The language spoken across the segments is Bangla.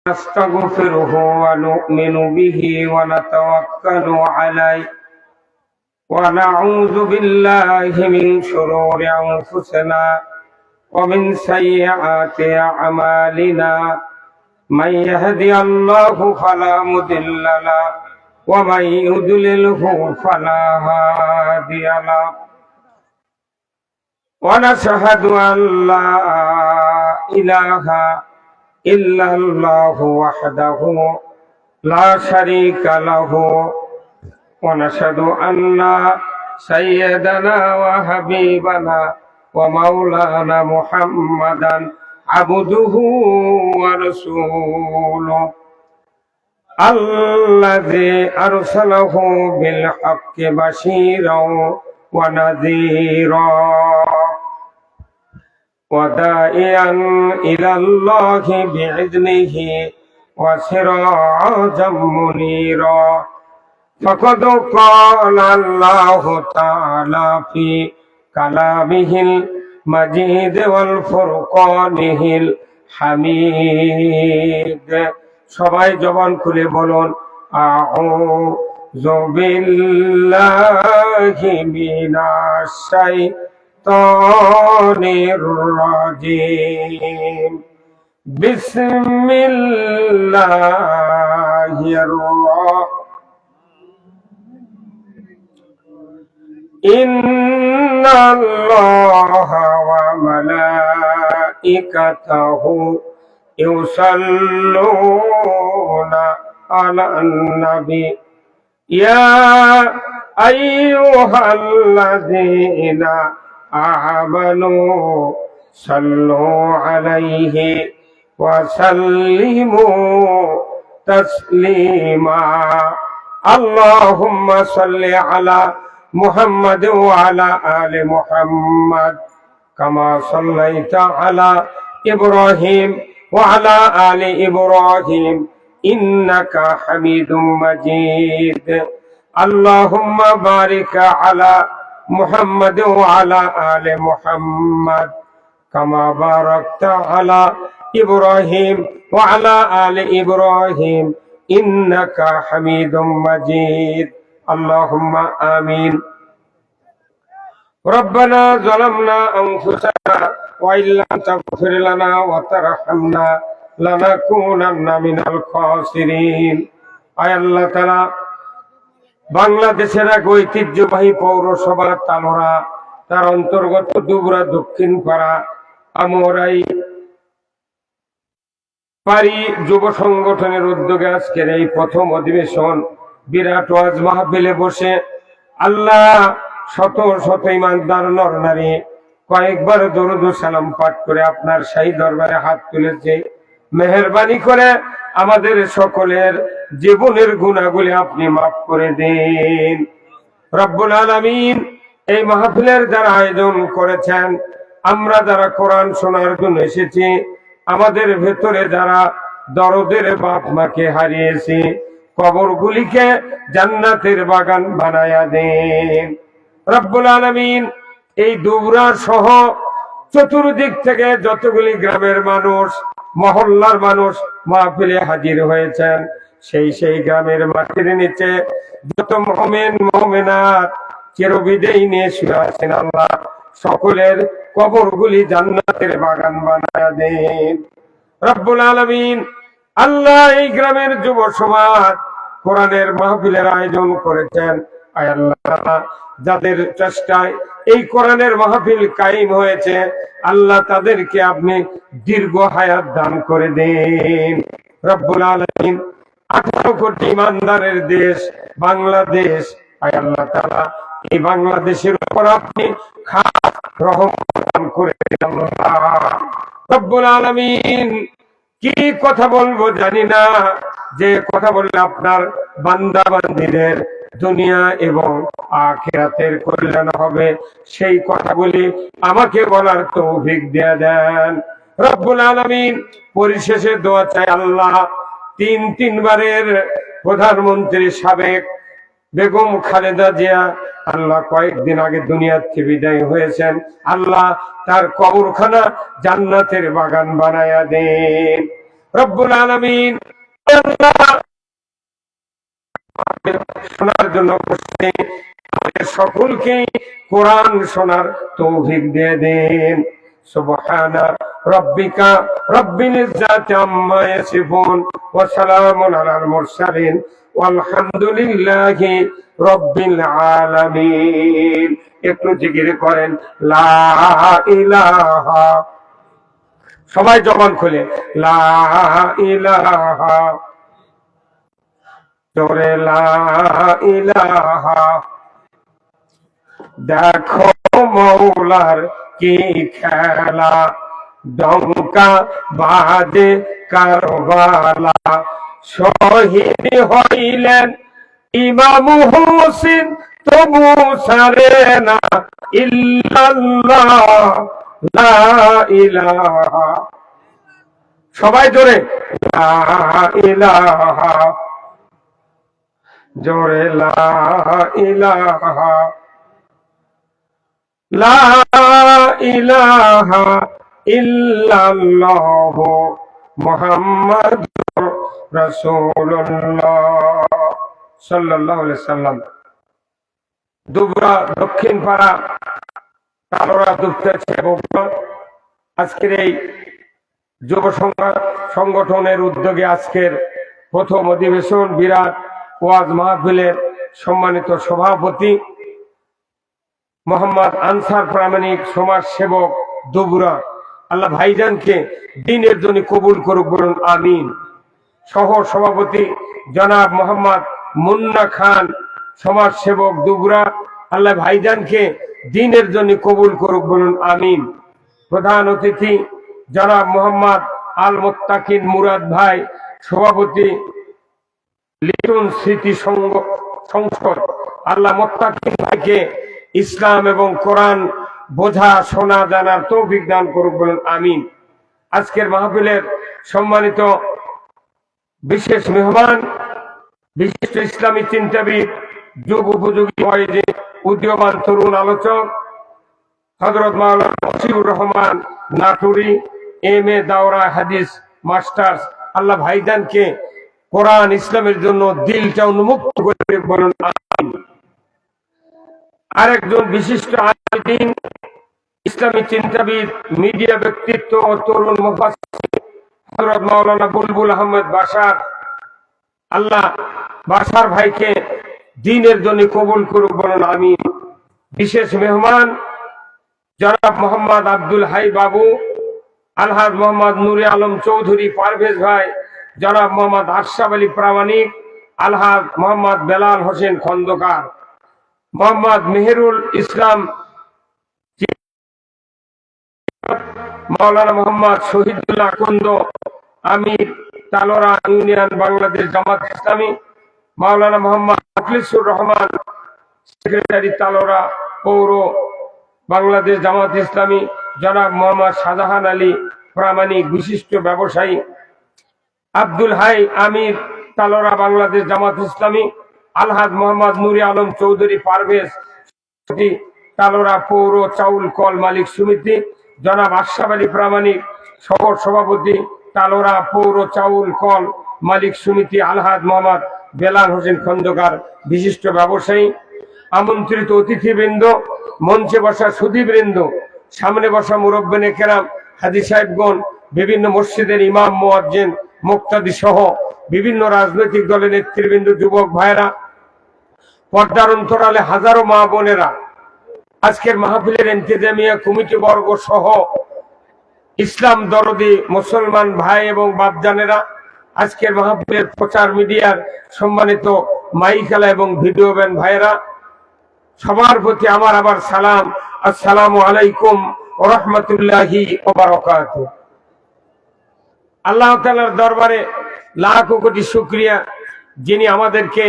نستغفره ونؤمن به ونتوكل عليه ونعوذ بالله من شرور أنفسنا ومن سيئات أعمالنا من يهدي الله فلا مضل له ومن يضلله فلا هادي له ونشهد أن لا إله إلا الله وحده لا شريك له ونشهد أن سيدنا وحبيبنا ومولانا محمدا عبده ورسوله الذي أرسله بالحق بشيرا ونذيرا وداعيا إلى الله بإذنه وسراجا منيرا فقد قال الله تعالى في كلامه المجيد والفرقانه الحميد সবাই জবান খুলে বলুন আউযু বিল্লাহি মিনাশ শাইতানির রাজিম বিসমিল্লাহির ইন্নাল্লাহা ওয়া মালাইকাতাহু ইউসাল্লুনা আলান নবী ইয়া আইয়ুহাল্লাযীনা আমানু সাল্লু আলাইহি ওয়া সাল্লিমু তাসলিমা আল্লাহুম্মা সাল্লি আলা মুহাম্মাদ ওয়া আলা আলি মুহাম্মাদ কামা সাল্লাইতা আলা ইব্রাহিম ওয়া আলা আলি ইব্রাহিম ইন্নাকা হামিদুম মাজিদ আল্লাহুম্মা বারিক আলা মুহাম্মাদ ওয়া আলা আলি মুহাম্মাদ কামা বারাকতা আলা ইব্রাহিম ওয়া আলা আলি ইব্রাহিম ইন্নাকা হামিদুম মাজিদ اللهم آمين ربنا ظلمنا أنفسنا وإن لم تغفر لنا وترحمنا لنكونن من الخاسرين আয় আল্লাহ তাআলা বাংলাদেশের এক ঐতিহ্যবাহী পৌরসভা তালোড়া তার অন্তর্গত দুবরা দক্ষিণ পাড়া আমরাই পারি যুব সংগঠনের উদ্যোগে আজকের এই প্রথম অধিবেশন বিরাট ওয়াজ মাহফিলে বসে আল্লাহ শত শত ইমানদার নর নারী কয়েকবার দরুদ ও সালাম পাঠ করে আপনার শাহী দরবারে হাত তুলেছে। মেহেরবানি করে আমাদের সকলের জীবনের গুনাহগুলি আপনি মাফ করে দিন রব্বুল আলামিন। এই মাহফিলের যারা আয়োজন করেছেন, আমরা যারা কোরআন শোনার জন্য এসেছি, আমাদের ভেতরে যারা দরদের বাপ মাকে হারিয়েছি, কবরগুলিকে জান্নাতের বাগান বানায়া দেন রব্বুল আলামিন। এই দুবরা সহ চতুর্দিক থেকে যতগুলি গ্রামের মানুষ, মহল্লার মানুষ মাহফিলে হাজির হয়েছেন, সেই গ্রামের মাটির নিচে যত মুমিন মুমিনাত চিরবিদায় নিয়ে শুয়ে আছেন, আল্লাহ সকলের কবরগুলি জান্নাতের বাগান বানায়া দেন রব্বুল আলামিন। আল্লাহ এই গ্রামের যুব সমাজ কোরআনের মাহফিলের আয়োজন করেছেন, আয় আল্লাহ যাদের চেষ্টায় এই কোরআনের মাহফিল কায়েম হয়েছে, আল্লাহ তাদেরকে আপনি দীর্ঘ হায়াত দান করে দেন রব্বুল আলামিন। 18 কোটি ইমানদারের দেশ বাংলাদেশ, আয় আল্লাহ তাআলা এই বাংলাদেশের উপর আপনি খাস রহম করে দেন রব্বুল আলামিন। কি কথা বলবো জানি না, যে কথা বললে আপনার বান্দা বান্দীদের দুনিয়া এবং আখিরাতের কল্যাণ হবে, সেই কথাগুলি আমাকে বলার তৌফিক দিয়ে দেন রব্বুল আলামিন। পরিশেষে দোয়া চাই আল্লাহ তিনবারের প্রধানমন্ত্রী সাবেক বেগম খালেদা জিয়া আল্লাহ কয়েকদিন আগে দুনিয়া থেকে বিদায় হয়েছেন, আল্লাহ তার কবরখানা জান্নাতের বাগান বানায়া দেন রব্বুল আলামিন শোনার জন্য আমাদের সকলকে কোরআন শোনার তৌফিক দিয়ে দেন। সুবহানা রাব্বিকা রাব্বিল ইজ্জাতি আম্মা ইয়াসিফুন ওয়া সালামুন আলাল মুরসালিন ওয়ালহামদুলিল্লাহি রাব্বিল আলামিন। একটু জিকির করেন লা ইলাহা, সবাই জবান খুলে লা ইলাহা, জোরে লা ইলাহা। দেখো মৌলার কি খেলা, ডঙ্কা বাজে কারবালা, শহীদ হইলেন ইমাম হোসেন, তবু সারে না ইল্লাল্লাহ লা ইলাহা। সবাই জোরে লা ইলাহা, জোরে লা ইলাহা, লা ইলাহা ইল্লাল্লাহ মুহাম্মাদুর রাসূলুল্লাহ সাল্লাল্লাহু আলাইহি সাল্লাম। দুবরা দক্ষিণ পাড়া তালোরা দুপতেছে। আজকের এই যুব সংগঠনের উদ্যোগে আজকের প্রথম অধিবেশন বিরাট ওয়াজ মাহফিলের সম্মানিত সভাপতি মোহাম্মদ আনসার প্রামাণিক সমাজ সেবক দুবরা, আল্লাহ ভাইজানকে দ্বীনের জন্য কবুল করুক, বলুন আমিন। সহ সভাপতি জনাব মোহাম্মদ মুন্না খান সমাজ সেবক দুবরা, আল্লাহ ভাইজানকে দ্বীনের জন্য কবুল করুক, বলুন আমিন। প্রধান অতিথি জনাব মোহাম্মদ আল মুত্তাকিন মুরাদ ভাই সভাপতি লিটন স্মৃতি সংসদ, আল্লাহ মুত্তাকিন ভাইকে ইসলাম এবং কোরআন বোঝা শোনা জানার তৌফিক দান করুক, বলুন আমিন। আজকের মাহফিলের সম্মানিত বিশেষ মেহমান, বিশিষ্ট ইসলামী চিন্তাবিদ, যুগ উপযোগী ওয়াইজি, উদীয়মান তরুণ আলোচক হযরত মাওলানা মশিউর রহমান নাটুরি, MA দাওরা হাদিস মাস্টার্স, আল্লাহ ভাইজানকে কোরআন ইসলামের জন্য দিলটা উন্মুক্ত করে, বলুন আমিন। আরেকজন বিশিষ্ট আলিম, ইসলামী চিন্তাবিদ, মিডিয়া ব্যক্তিত্ব ও তরুণ মুফাসসির হযরত মাওলানা বুলবুল আহমেদ বাশার, আল্লাহ বাশার ভাইকে দ্বীনের জন্য কবুল করুক, বলুন আমিন। বিশেষ মেহমান জনাব মোহাম্মদ আব্দুল হাই বাবু, আলহাজ মোহাম্মদ নুরে আলম চৌধুরী পারভেজ ভাই, জনাব মোহাম্মদ আশরাফ আলী প্রামাণিক, আলহাজ মোহাম্মদ বেলাল হোসেন খন্দকার, মোহাম্মদ মেহেরুল ইসলাম, মাওলানা মোহাম্মদ শহীদুল্লাহ কুন্দ, আমির তালোরা ইউনিয়ন বাংলাদেশ জামাত ইসলামী, মাওলানা মোহাম্মদ আখলিসুর রহমান সেক্রেটারি তালোরা পৌর বাংলাদেশ জামাত ইসলামী, জনাব মোহাম্মদ শাহজাহান আলী প্রামাণিক বিশিষ্ট ব্যবসায়ী, আব্দুল হাই আমির তালোরা বাংলাদেশ জামাত ইসলামী, আলহাজ মোহাম্মদ নুরে আলম চৌধুরী পারভেজ তালোরা পৌর চাউল কল মালিক সমিতি, জনাব আশরাফ আলী প্রামাণিক সহ সভাপতি তালোরা পৌর চাউল কল মালিক সমিতি, আলহাজ মোহাম্মদ বেলাল হোসেন খন্দকার বিশিষ্ট ব্যবসায়ী, আমন্ত্রিত অতিথিবৃন্দ, মঞ্চে বসা সুধীবৃন্দ, সামনে বসা মুরব্বিনে কেরাম, হাজী সাহেবগণ, বিভিন্ন মসজিদের ইমাম মুয়াজ্জিন মুক্তাদি সহ বিভিন্ন রাজনৈতিক দলের নেতৃবৃন্দ, যুবক ভাইরা, পর্দার অন্তরালে হাজারো মা বোনেরা, আজকের মাহফিলের ইন্তেজামিয়া কমিটি বর্গ সহ ইসলাম দরদি মুসলমান ভাই এবং বাপজানেরা, আজকের মাহফিলের প্রচার মিডিয়ার সম্মানিত মাইকালা এবং ভিডিও ব্যান ভাইরা, সবার প্রতি আমার আবার সালাম, আসসালামু আলাইকুম ওয়া রাহমাতুল্লাহি ওয়া বারাকাতুহু। আল্লাহ তাআলার দরবারে লাখ কোটি শুকরিয়া, যিনি আমাদেরকে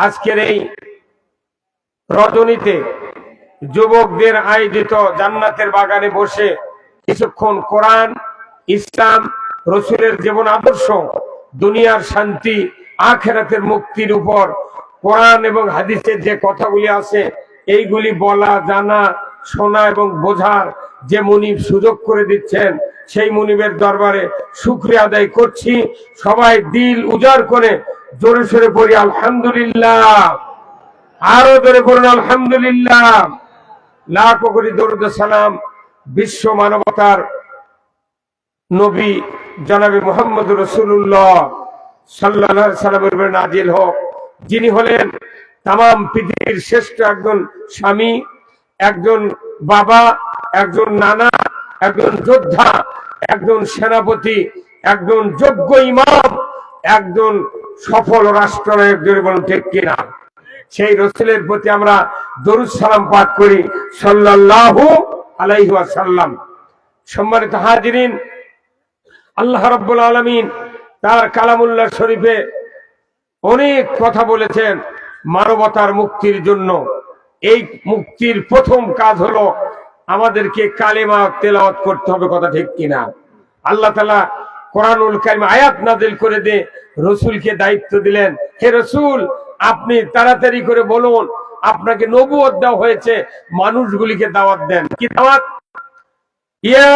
আজকের এই রজনীতে যুবকদের আয়োজিত জান্নাতের বাগানে বসে কিছুক্ষণ কোরআন, ইসলাম, রসুলের জীবন আদর্শ, দুনিয়ার শান্তি, আখিরাতের মুক্তির উপর কোরআন এবং হাদিসের যে কথাগুলি আছে এইগুলি বলা, জানা, শোনা এবং বোঝার যে মুনিব সুযোগ করে দিচ্ছেন, সেই মুনিবের দরবারে শুকরিয়া আদায় করছি। সবাই দিল উজাড় করে জোরে সোরে পড়ি আলহামদুলিল্লাহ, আরো জোরে পড়ুন আলহামদুলিল্লাহ। লাখো কোটি দরুদ সালাম বিশ্ব মানবতার নবী জনাবে মুহাম্মদ রাসূলুল্লাহ সাল্লাল্লাহু আলাইহি সাল্লামের উপর নাজিল হোক, যিনি হলেন তাম পৃথিবীর শ্রেষ্ঠ একজন স্বামী, একজন বাবা, একজন নানা, একজন যোদ্ধা, একজন সেনাপতি, একজন যোগ্য ইমাম, একজন সফল রাষ্ট্রনায়ক। জোরে বলুন ঠিক কিনা? সেই রাসূলের প্রতি আমরা দরুদ সালাম পাঠ করি সাল্লাল্লাহু আলাইহি ওয়াসাল্লাম। সম্মানিত হাজিরিন, আল্লাহ রাব্বুল আলামিন তার কালামুল্লাহ শরীফে অনেক কথা বলেছেন মানবতার মুক্তির জন্য। এই মুক্তির প্রথম কাজ হলো আমাদেরকে কালেমা তেলাওয়াত করতে হবে, কথা ঠিক কিনা? আল্লাহ তাআলা কোরআনুল কারীম আয়াত নাযিল করে দিয়ে রাসূলকে দায়িত্ব দিলেন, হে রাসূল আপনি তাড়াতাড়ি করে বলুন, আপনাকে নবুয়ত দেওয়া হয়েছে, মানুষগুলিকে দাওয়াত দেন। কি দাওয়াত? ইয়া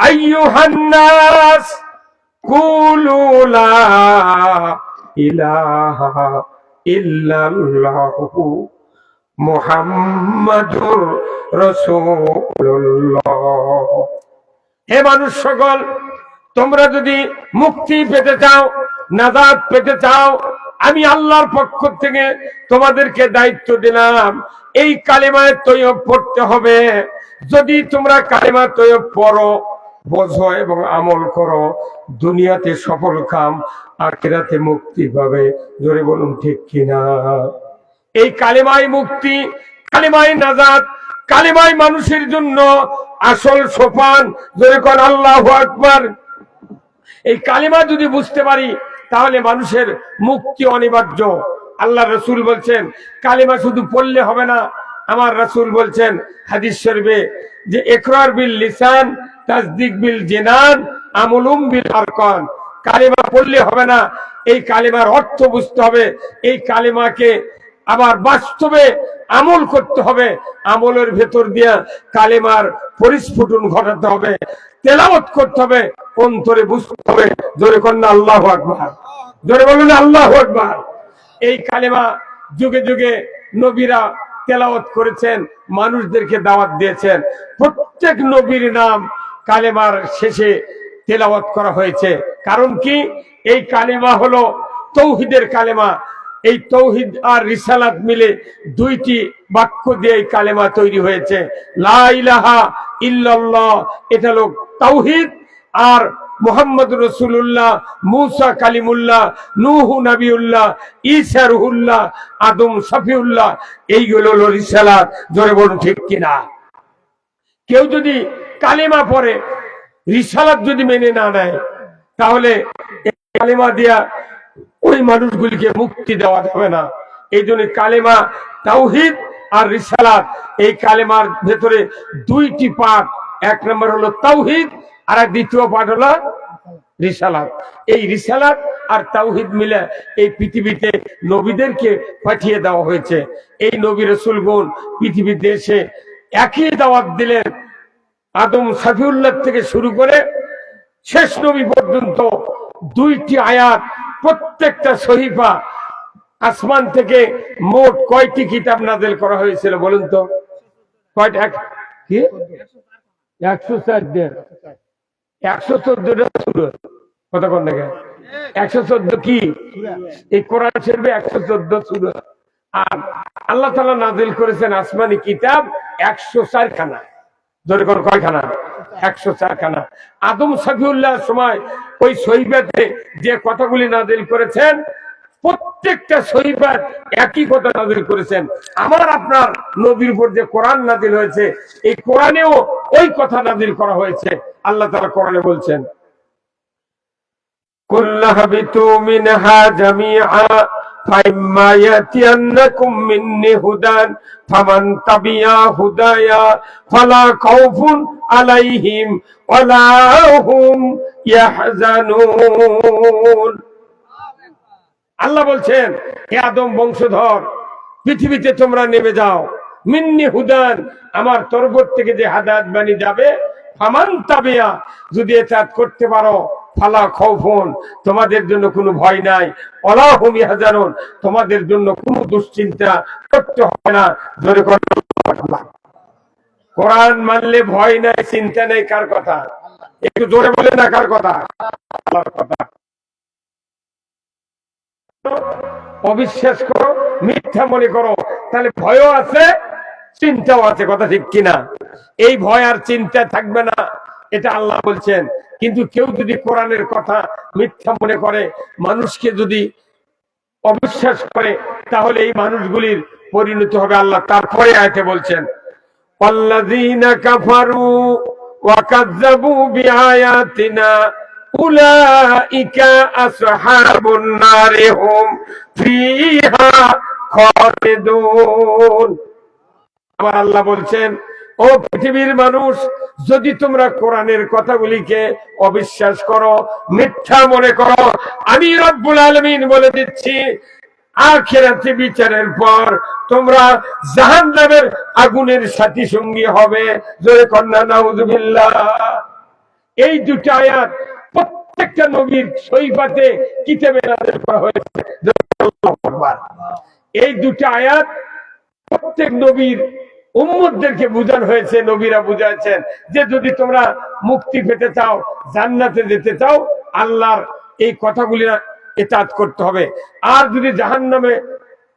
আইয়ুহান নাস কুলু লা ইলাহা ইল্লাল্লাহু মুহাম্মাদুর রাসূলুল্লাহ। হে মানুষ সকল, তোমরা যদি মুক্তি পেতে চাও, নাজাত পেতে চাও, আমি আল্লাহর পক্ষ থেকে তোমাদেরকে দায়িত্ব দিলাম, এই কালেমায়ে তৈয়ব পড়তে হবে। যদি তোমরা কালেমা তৈয়ব পড়ো, বোঝো এবং আমল করো, দুনিয়াতে সফল কাম, আখিরাতে মুক্তি পাবে। জোরে বলুন ঠিক কিনা? এই কালেমাই মুক্তি, কালেমাই নাজাত, কালেমাই মানুষের জন্য আসল সোপান। জোরে কোন আল্লাহু আকবার। এই কালেমা যদি বুঝতে পারি তাহলে মানুষের মুক্তি অনিবার্য। আল্লাহ রাসূল বলছেন কালেমা শুধু পড়লে হবে না। আমার রাসূল বলছেন হাদিস শরীফে যে ইকরার বিল লিসান তাসদিক বিল জিনান আমলুম বিল আরকান। কালেমা পড়লে হবে না, এই কালেমার অর্থ বুঝতে হবে, এই কালেমাকে আবার বাস্তবে আমল করতে হবে, আমলের ভেতর দিয়া কালেমার পরিস্ফুটন ঘটাতে হবে, তেলাওয়াত করতে হবে, অন্তরে বুঝতে হবে। জোরে কন্যা আল্লাহু আকবার, জোরে বলুন আল্লাহু আকবার। এই কালেমা যুগে যুগে নবীরা তেলাওয়াত করেছেন, মানুষদেরকে দাওয়াত দিয়েছেন। প্রত্যেক নবীর নাম কালেমার শেষে তেলাওয়াত করা হয়েছে। কারণ কি? এই কালেমা হলো তৌহিদের কালেমা। এই তৌহিদ আর রিসালাত মিলে দুইটি বাক্য দিয়ে এই কালেমা তৈরি হয়েছে। লা ইলাহা ইল্লাল্লাহ, এটা হলো তাওহীদ, আর মুহাম্মদ রাসূলুল্লাহ, মূসা কালিমুল্লাহ, নূহ নবিউল্লাহ, ঈসা রূহুল্লাহ, আদম শফিউল্লাহ, এইগুলো হলো রিসালাত। জোরে বলুন ঠিক কিনা? কেউ যদি কালেমা পড়ে, রিসালাত যদি মেনে না নেয়, তাহলে কালেমা দিয়া ওই মানুষগুলিকে মুক্তি দেওয়া যাবে না। এই জন্য কালেমা তাওহীদ আর রিসালাত, এই কালেমার ভেতরে দুইটি পার্ট। এক নম্বর হলো তাওহীদ, আর দ্বিতীয় পার্ট হলো রিসালাত। এই রিসালাত আর তাওহীদ মিলে এই পৃথিবীতে নবীদেরকে পাঠিয়ে দেওয়া হয়েছে। এই নবী রাসূলগণ পৃথিবীতে এসে একই দাওয়াত দিলেন, আদম শফিউল্লাহ থেকে শুরু করে শেষ নবী পর্যন্ত। দুইটি আয়াত, প্রত্যেকটা সহিফা। আসমান থেকে মোট কয়টি কিতাব নাযিল করা হয়েছিল বলুন তো? কয়টা? কি 104 114টা সূরা। কথা কোন জায়গা? 114 কি? এই কোরআন শরীফে 114 সূরা। আর আল্লাহ তাআলা নাযিল করেছেন আসমানি কিতাব 104 খানা। জোরে কোন কয়খানা? 104 খানা। আদম শফিউল্লাহর সময় ওই সহিফাতে যে কথাগুলি নাযিল করেছেন, প্রত্যেকটা সহিফাত একই কথা নাযিল করেছেন। আমার আপনার নবীর উপর যে কোরআন নাযিল হয়েছে, এই কোরআনেও ওই কথা নাযিল করা হয়েছে। আল্লাহ তাআলা কোরআনে বলছেন, কুল্লা হাবিতু মিনহা জামিআ ফাইম্মা ইয়াতিয়ান্নাকুম মিন্নি হুদান ফামান তাবিয়া হুদায়া ফালা খাউফুন আলাইহিম ওয়ালা হুম ইয়াহজানুন। আল্লাহ বলছেন, হে আদম বংশধর, পৃথিবীতে তোমরা নেমে যাও, মিন্নি হুদান, আমার তরফ থেকে যে হাদায়াত বাণী যাবে, ফামান তাবিয়া, যদি এতাত করতে পারো, ফালা খাউফুন, তোমাদের জন্য কোনো ভয় নাই, ওয়ালা হুম ইয়াহজানুন, তোমাদের জন্য কোনো দুশ্চিন্তা করতে হবে না। জোরে করে আল্লাহ। কোরআন মানলে ভয় নাই, চিন্তা নেই, কার কথা? একটু জোরে বলে না, কার কথা? আল্লাহর কথা। অবিশ্বাস করো, মিথ্যা মনে করো, তাহলে ভয়ও আছে, চিন্তাও আছে, কথা ঠিক কিনা? এই ভয় আর চিন্তা থাকবে না, এটা আল্লাহ বলছেন। কিন্তু কেউ যদি কোরআনের কথা মিথ্যা মনে করে, মানুষকে যদি অবিশ্বাস করে, তাহলে এই মানুষগুলির পরিণতি হবে আল্লাহ তারপরে আয়াতে বলছেন, ওয়াল্লাযীনা কাফারু ওয়া কাযযাবু বিআয়াতিনা উলাইকা আসহাবুন নারি হুম ফিহা খালিদুন। আবার আল্লাহ বলছেন, ও পৃথিবীর মানুষ, যদি তোমরা কোরআনের কথাগুলিকে অবিশ্বাস করো, মিথ্যা মনে করো, আমি রব্বুল আলামিন বলে দিচ্ছি, আখিরাতে বিচারের পর তোমরা জাহান্নামের আগুনের সাথী সঙ্গী হবে। জোরে কন্যা নাউযুবিল্লাহ। এই দুটো আয়াত প্রত্যেকটা নবীর সহিফাতে কিতাবে নাযিল করা হয়েছে। এই দুটো আয়াত প্রত্যেক নবীর উম্মতদেরকে বুঝানো হয়েছে, নবীরা বুঝাচ্ছেন যে যদি তোমরা মুক্তি পেতে চাও, জান্নাতে যেতে চাও, আল্লাহর এই কথাগুলি ইতাআত করতে হবে। আর যদি জাহান্নামে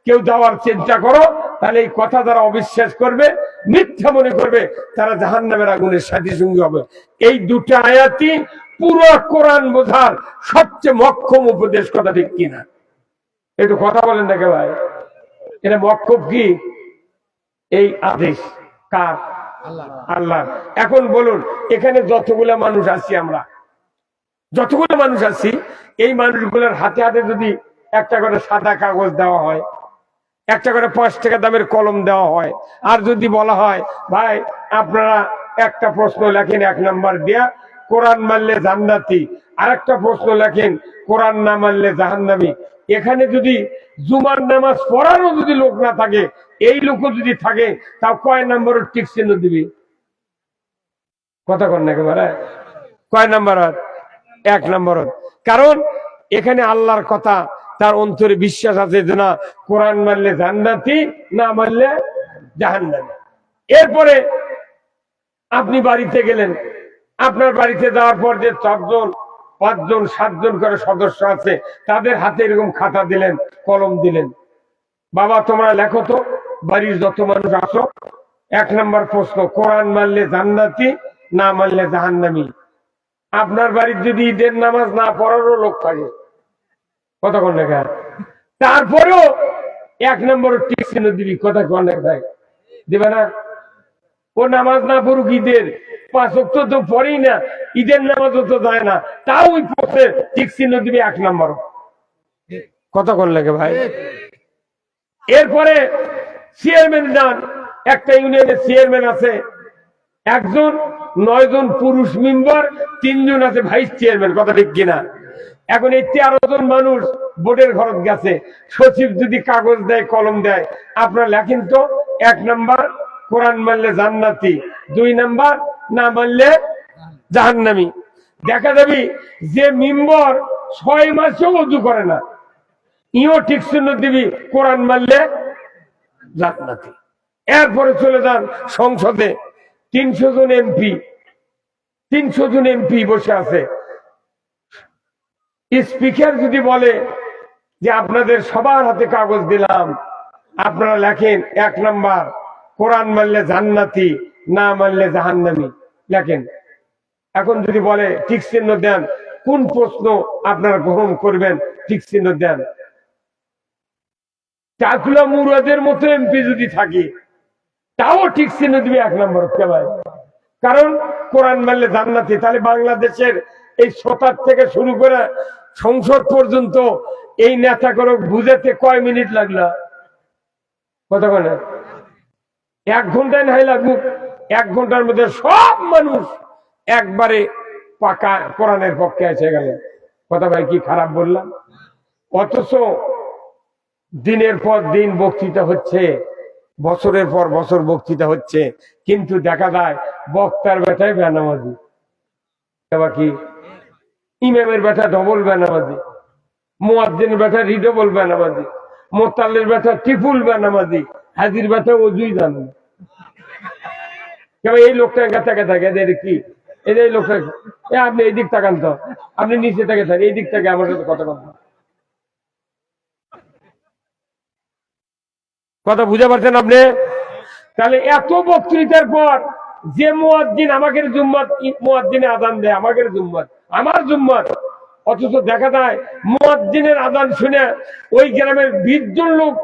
কেউ যাওয়ার চিন্তা করো, তাহলে এই কথা যারা অবিশ্বাস করবে, মিথ্যা মনে করবে, তারা জাহান্নামের আগুনের সাথী সঙ্গী হবে। এই দুটো আয়াতই পুরো কোরআন বোঝার সবচেয়ে মক্ষম উপদেশ, কথা ঠিক কিনা? একটু কথা বলেন না কে ভাই? এটা মক্ষম কি? এই আদেশ কার? আল্লাহ। এখন বলুন, এখানে যতগুলা মানুষ আছি, আমরা যতগুলো মানুষ আছি, এই মানুষগুলোর হাতে হাতে যদি একটা করে সাদা কাগজ দেওয়া হয়, একটা করে 5 টাকা দামের কলম দেওয়া হয়, আর যদি বলা হয়, ভাই আপনারা একটা প্রশ্ন লেখেন 1 নাম্বার দিয়া, কোরআন মানলে জান্নাতি, আর একটা প্রশ্ন লেখেন কোরআন না মানলে জাহান্নামী, এখানে যদি জুমার নামাজ পড়ারও যদি লোক না থাকে, এই লোকও যদি থাকে, তাও কয় নম্বরের টিক চিহ্ন দিবি? কথা কন না একেবারে? কয় নাম্বার? 1 নম্বর। কারণ এখানে আল্লাহর কথা তার অন্তরে বিশ্বাস আছে যে না, কোরআন মানলে জান্নাতি, না মানলে জাহান্নামী। এরপরে আপনি বাড়িতে গেলেন, আপনার বাড়িতে যাওয়ার পর যে 4 জন 5 জন 7 জন করে সদস্য আছে, তাদের হাতে এরকম খাতা দিলেন, কলম দিলেন, বাবা তোমরা লেখো তো, বাড়ির যত মানুষ আসো, 1 নম্বর প্রশ্ন, কোরআন মানলে জান্নাতি, না মানলে জাহান্নামী। আপনার বাড়ির যদি ঈদের নামাজ না পড়ারও লোক থাকে, কথা কোন লেখা, তারপরেও 1 নম্বর টিক চিহ্ন দিবি, কথা কোন লেখা দিবে না? ও নামাজ না পড়ুক, ঈদের 5 ওয়াক্ত তো পড়েই না, ঈদের নামাজও তো যায় না, তাও ওই প্রশ্নে টিক চিহ্ন দিবি 1 নম্বর, কথা কোন লেখা ভাই? এরপরে চেয়ারম্যান যান, একটা ইউনিয়নের চেয়ারম্যান আছে, 1 জন, 9 জন পুরুষ মেম্বার, 3 জন আছে ভাইস চেয়ারম্যান, কথা ঠিক কিনা? এখন এই 13 জন মানুষ ভোটের ঘরত গেছে, সচিব যদি কাগজ দেয়, কলম দেয়, আপনারা লেখেন তো 1 নাম্বার কোরআন মানলে জান্নাতি, 2 নাম্বার না মানলে জাহান্নামী। দেখা যাবে যে মেম্বার 6 মাসেও ওযু করে না, ইও ঠিক চিহ্ন দিবি কোরআন মানলে জান্নাতি। এরপরে চলে যান সংসদে, 300 জন এমপি, 300 জন এমপি বসে আছে, স্পিকার যদি বলে যে আপনাদের সবার হাতে কাগজ দিলাম, আপনারা লেখেন 1 নাম্বার কোরআন মানলে জান্নাতি, না মানলে জাহান্নামী, লেখেন। এখন যদি বলে ঠিক চিহ্ন দেন, কোন প্রশ্ন আপনারা গ্রহণ করবেন, ঠিক চিহ্ন দেন। চাকুলা মুরাদের মতো এমপি যদি থাকে, তাও ঠিক চিহ্ন দিবে 1 নম্বর, ভাই। কারণ কোরআন মানলে জান্নাতি। তাহলে বাংলাদেশের এই ৭ থেকে শুরু করে সংসদ পর্যন্ত এই নেতা করে বুঝাতে কয় মিনিট লাগলো? কথা বলে 1 ঘন্টায় নাই লাগুক, 1 ঘন্টার মধ্যে সব মানুষ একবারে পাকা কোরআনের পক্ষে এসে গেল। কথা ভাই কি খারাপ বললাম? অথচ দিনের পর দিন বক্তৃতা হচ্ছে, বছরের পর বছর বক্তৃতা হচ্ছে, কিন্তু দেখা যায় বক্তার বেটায় বেনামাজি, কি ইমামের বেটা ডবল বেনামাজি, মুয়াজ্জিনের বেটা রিডবল বেনামাজি, মোতাল্লির বেটা ট্রিপল বেনামাজি, হাজির বেটা ওজুই জানে না। এই লোকটা গাছা থাকে এদের কি এই লোকটা, আপনি এই দিক তাকান তো, আপনি নিচে থেকে থাকেন, এই দিক থেকে আমার সাথে কথা বলবেন। কথা বুঝতে পারছেন আপনি? তাহলে এত বক্তৃতার পর যে মুয়াজ্জিন আমাকে জুম্মাত, মুয়াজ্জিনে আযান দেয় আমাকে জুম্মাত, আমার জুম্মাত, অথচ দেখা যায় মুয়াজ্জিনের আযান শুনে ওই গ্রামের 20 জন লোক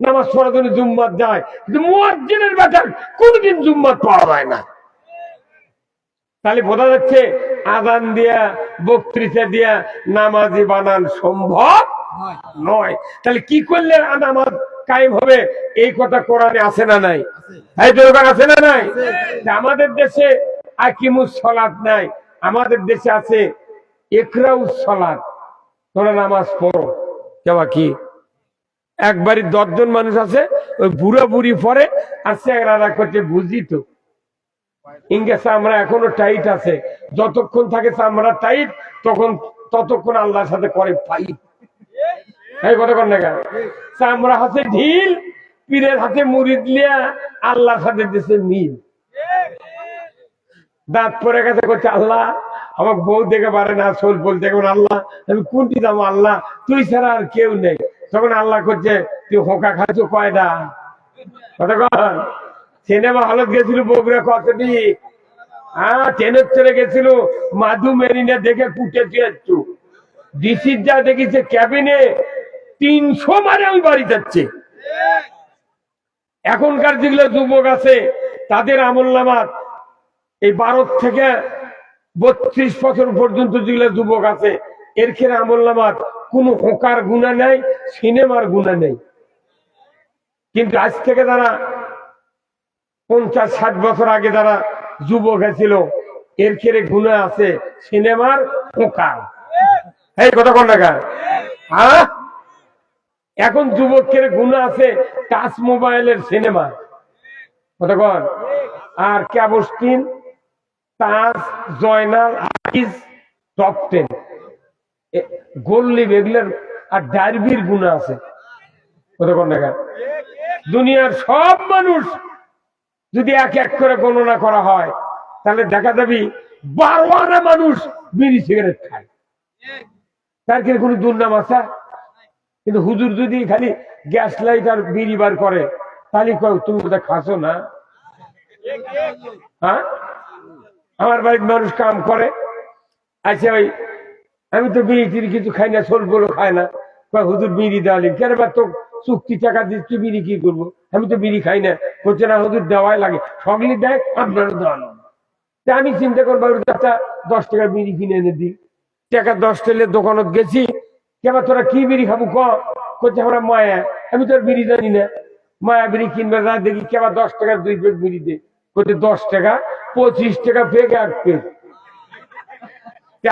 নামাজ পড়ার জন্য জুম্মাত যায়, কিন্তু মুয়াজ্জিনের বেটার কোনদিন জুম্মাত পড়া যায় না। তাহলে বোঝা যাচ্ছে আযান দিয়া বক্তৃতা দিয়া নামাজি বানান সম্ভব নয়। তাহলে কি করলে নামাজ কায়েম হবে? এই কথা কোরআনে আছে না নাই? এই দরকার আছে না নাই? আমাদের দেশে আকিমুস সালাত নাই, আমাদের দেশে আছে ইকরাউস সালাত, তোমরা নামাজ পড়ো। কেবা কি একবারই 10 জন মানুষ আছে, ওই বুড়া বুড়ি পরে আর চেংড়ারা করছে বুঝি তো ইংগে চামড়া এখনো টাইট আছে, যতক্ষণ থাকে চামড়া টাইট ততক্ষণ আল্লাহর সাথে করে ফাইট। এই কথা কর না, চামড়া হাতে ঢিল, পীরের হাতে মুরিদ লিয়া আল্লাহর সাথে দিছে মিল। দাঁত পরে গেছে করছে আল্লাহ আমাকে বউ দেখে পারে না, সোল বলতে আল্লাহ আমি কোনটি যাবো, আল্লাহ তুই ছাড়া আর কেউ নেই। তখন আল্লাহ করছে তুই হোকা খাচ্ছ কয়টা? কথা কর। সিনেমা হলত গেছিল বগুড়া, কতটি ট্রেনের চড়ে গেছিল, মাধু মেরিনা দেখে কুটেছে একটু, ডিসির যা দেখেছে ক্যাবিনে 300 মারে ওই বাড়ি যাচ্ছে। এখনকার যেগুলো যুবক আছে তাদের আমলনামাত এই 12 থেকে 32 বছর পর্যন্ত যেগুলো যুবক আছে এর ক্ষেত্রে আমলনামাত কোনো হোকার গুণা নেই, সিনেমার গুণা নেই। কিন্তু আজ থেকে যারা 50-60 বছর আগে যারা যুবক হয়েছিল এর ক্ষেত্রে গুণা আছে সিনেমার হোকার। এই কথা কোন টাকা? হ্যাঁ, এখন যুবকের গুণা আছে টাচ মোবাইলের সিনেমা। কথা কন। আর ক্যাবস্টিন, তাজ, জয়নাল, আকিজ, টপ 10, গোল্লিব এগুলোর আর ডারবির গুণা আছে। কথা কন টাকা? দুনিয়ার সব মানুষ যদি এক এক করে গণনা করা হয় তাহলে দেখা যাবে 12 আনা মানুষ বিড়ি সিগারেট খায়। তার কি কোনো দুর্নাম আছে? কিন্তু হুজুর যদি খালি গ্যাস লাইট আর বিড়ি বার করে তাহলে তুমি কোথায় খাসো না? হ্যাঁ, আমার বাড়ির মানুষ কাম করে, আচ্ছা ওই আমি তো বিড়ি টিড়ি কিছু খাই না, সোল গুলো খায় না, হুজুর বিড়ি দেওয়ালি কেন? তো চুক্তি টাকা দিচ্ছি, বিড়ি কি করবো? আমি তো বিড়ি খাই না। হচ্ছে না হুজুর দেওয়াই লাগে, সকলে দেয়, আপনারও দেওয়া লাগে। আমি চিন্তা করবো 10 টাকা বিড়ি কিনে এনে দিই। টাকা 10 টেলে দোকানত গেছি, কেবা তোরা কি বিড়ি খাবো করছে আমরা মায়া, আমি তোর বিড়ি জানি না। মায়া বিড়ি কিনবে যা দেখি কেবা 10 টাকার 2 পেক বিড়ি দে, করছে 10 টাকা 25 টাকা পেক 1 পেক।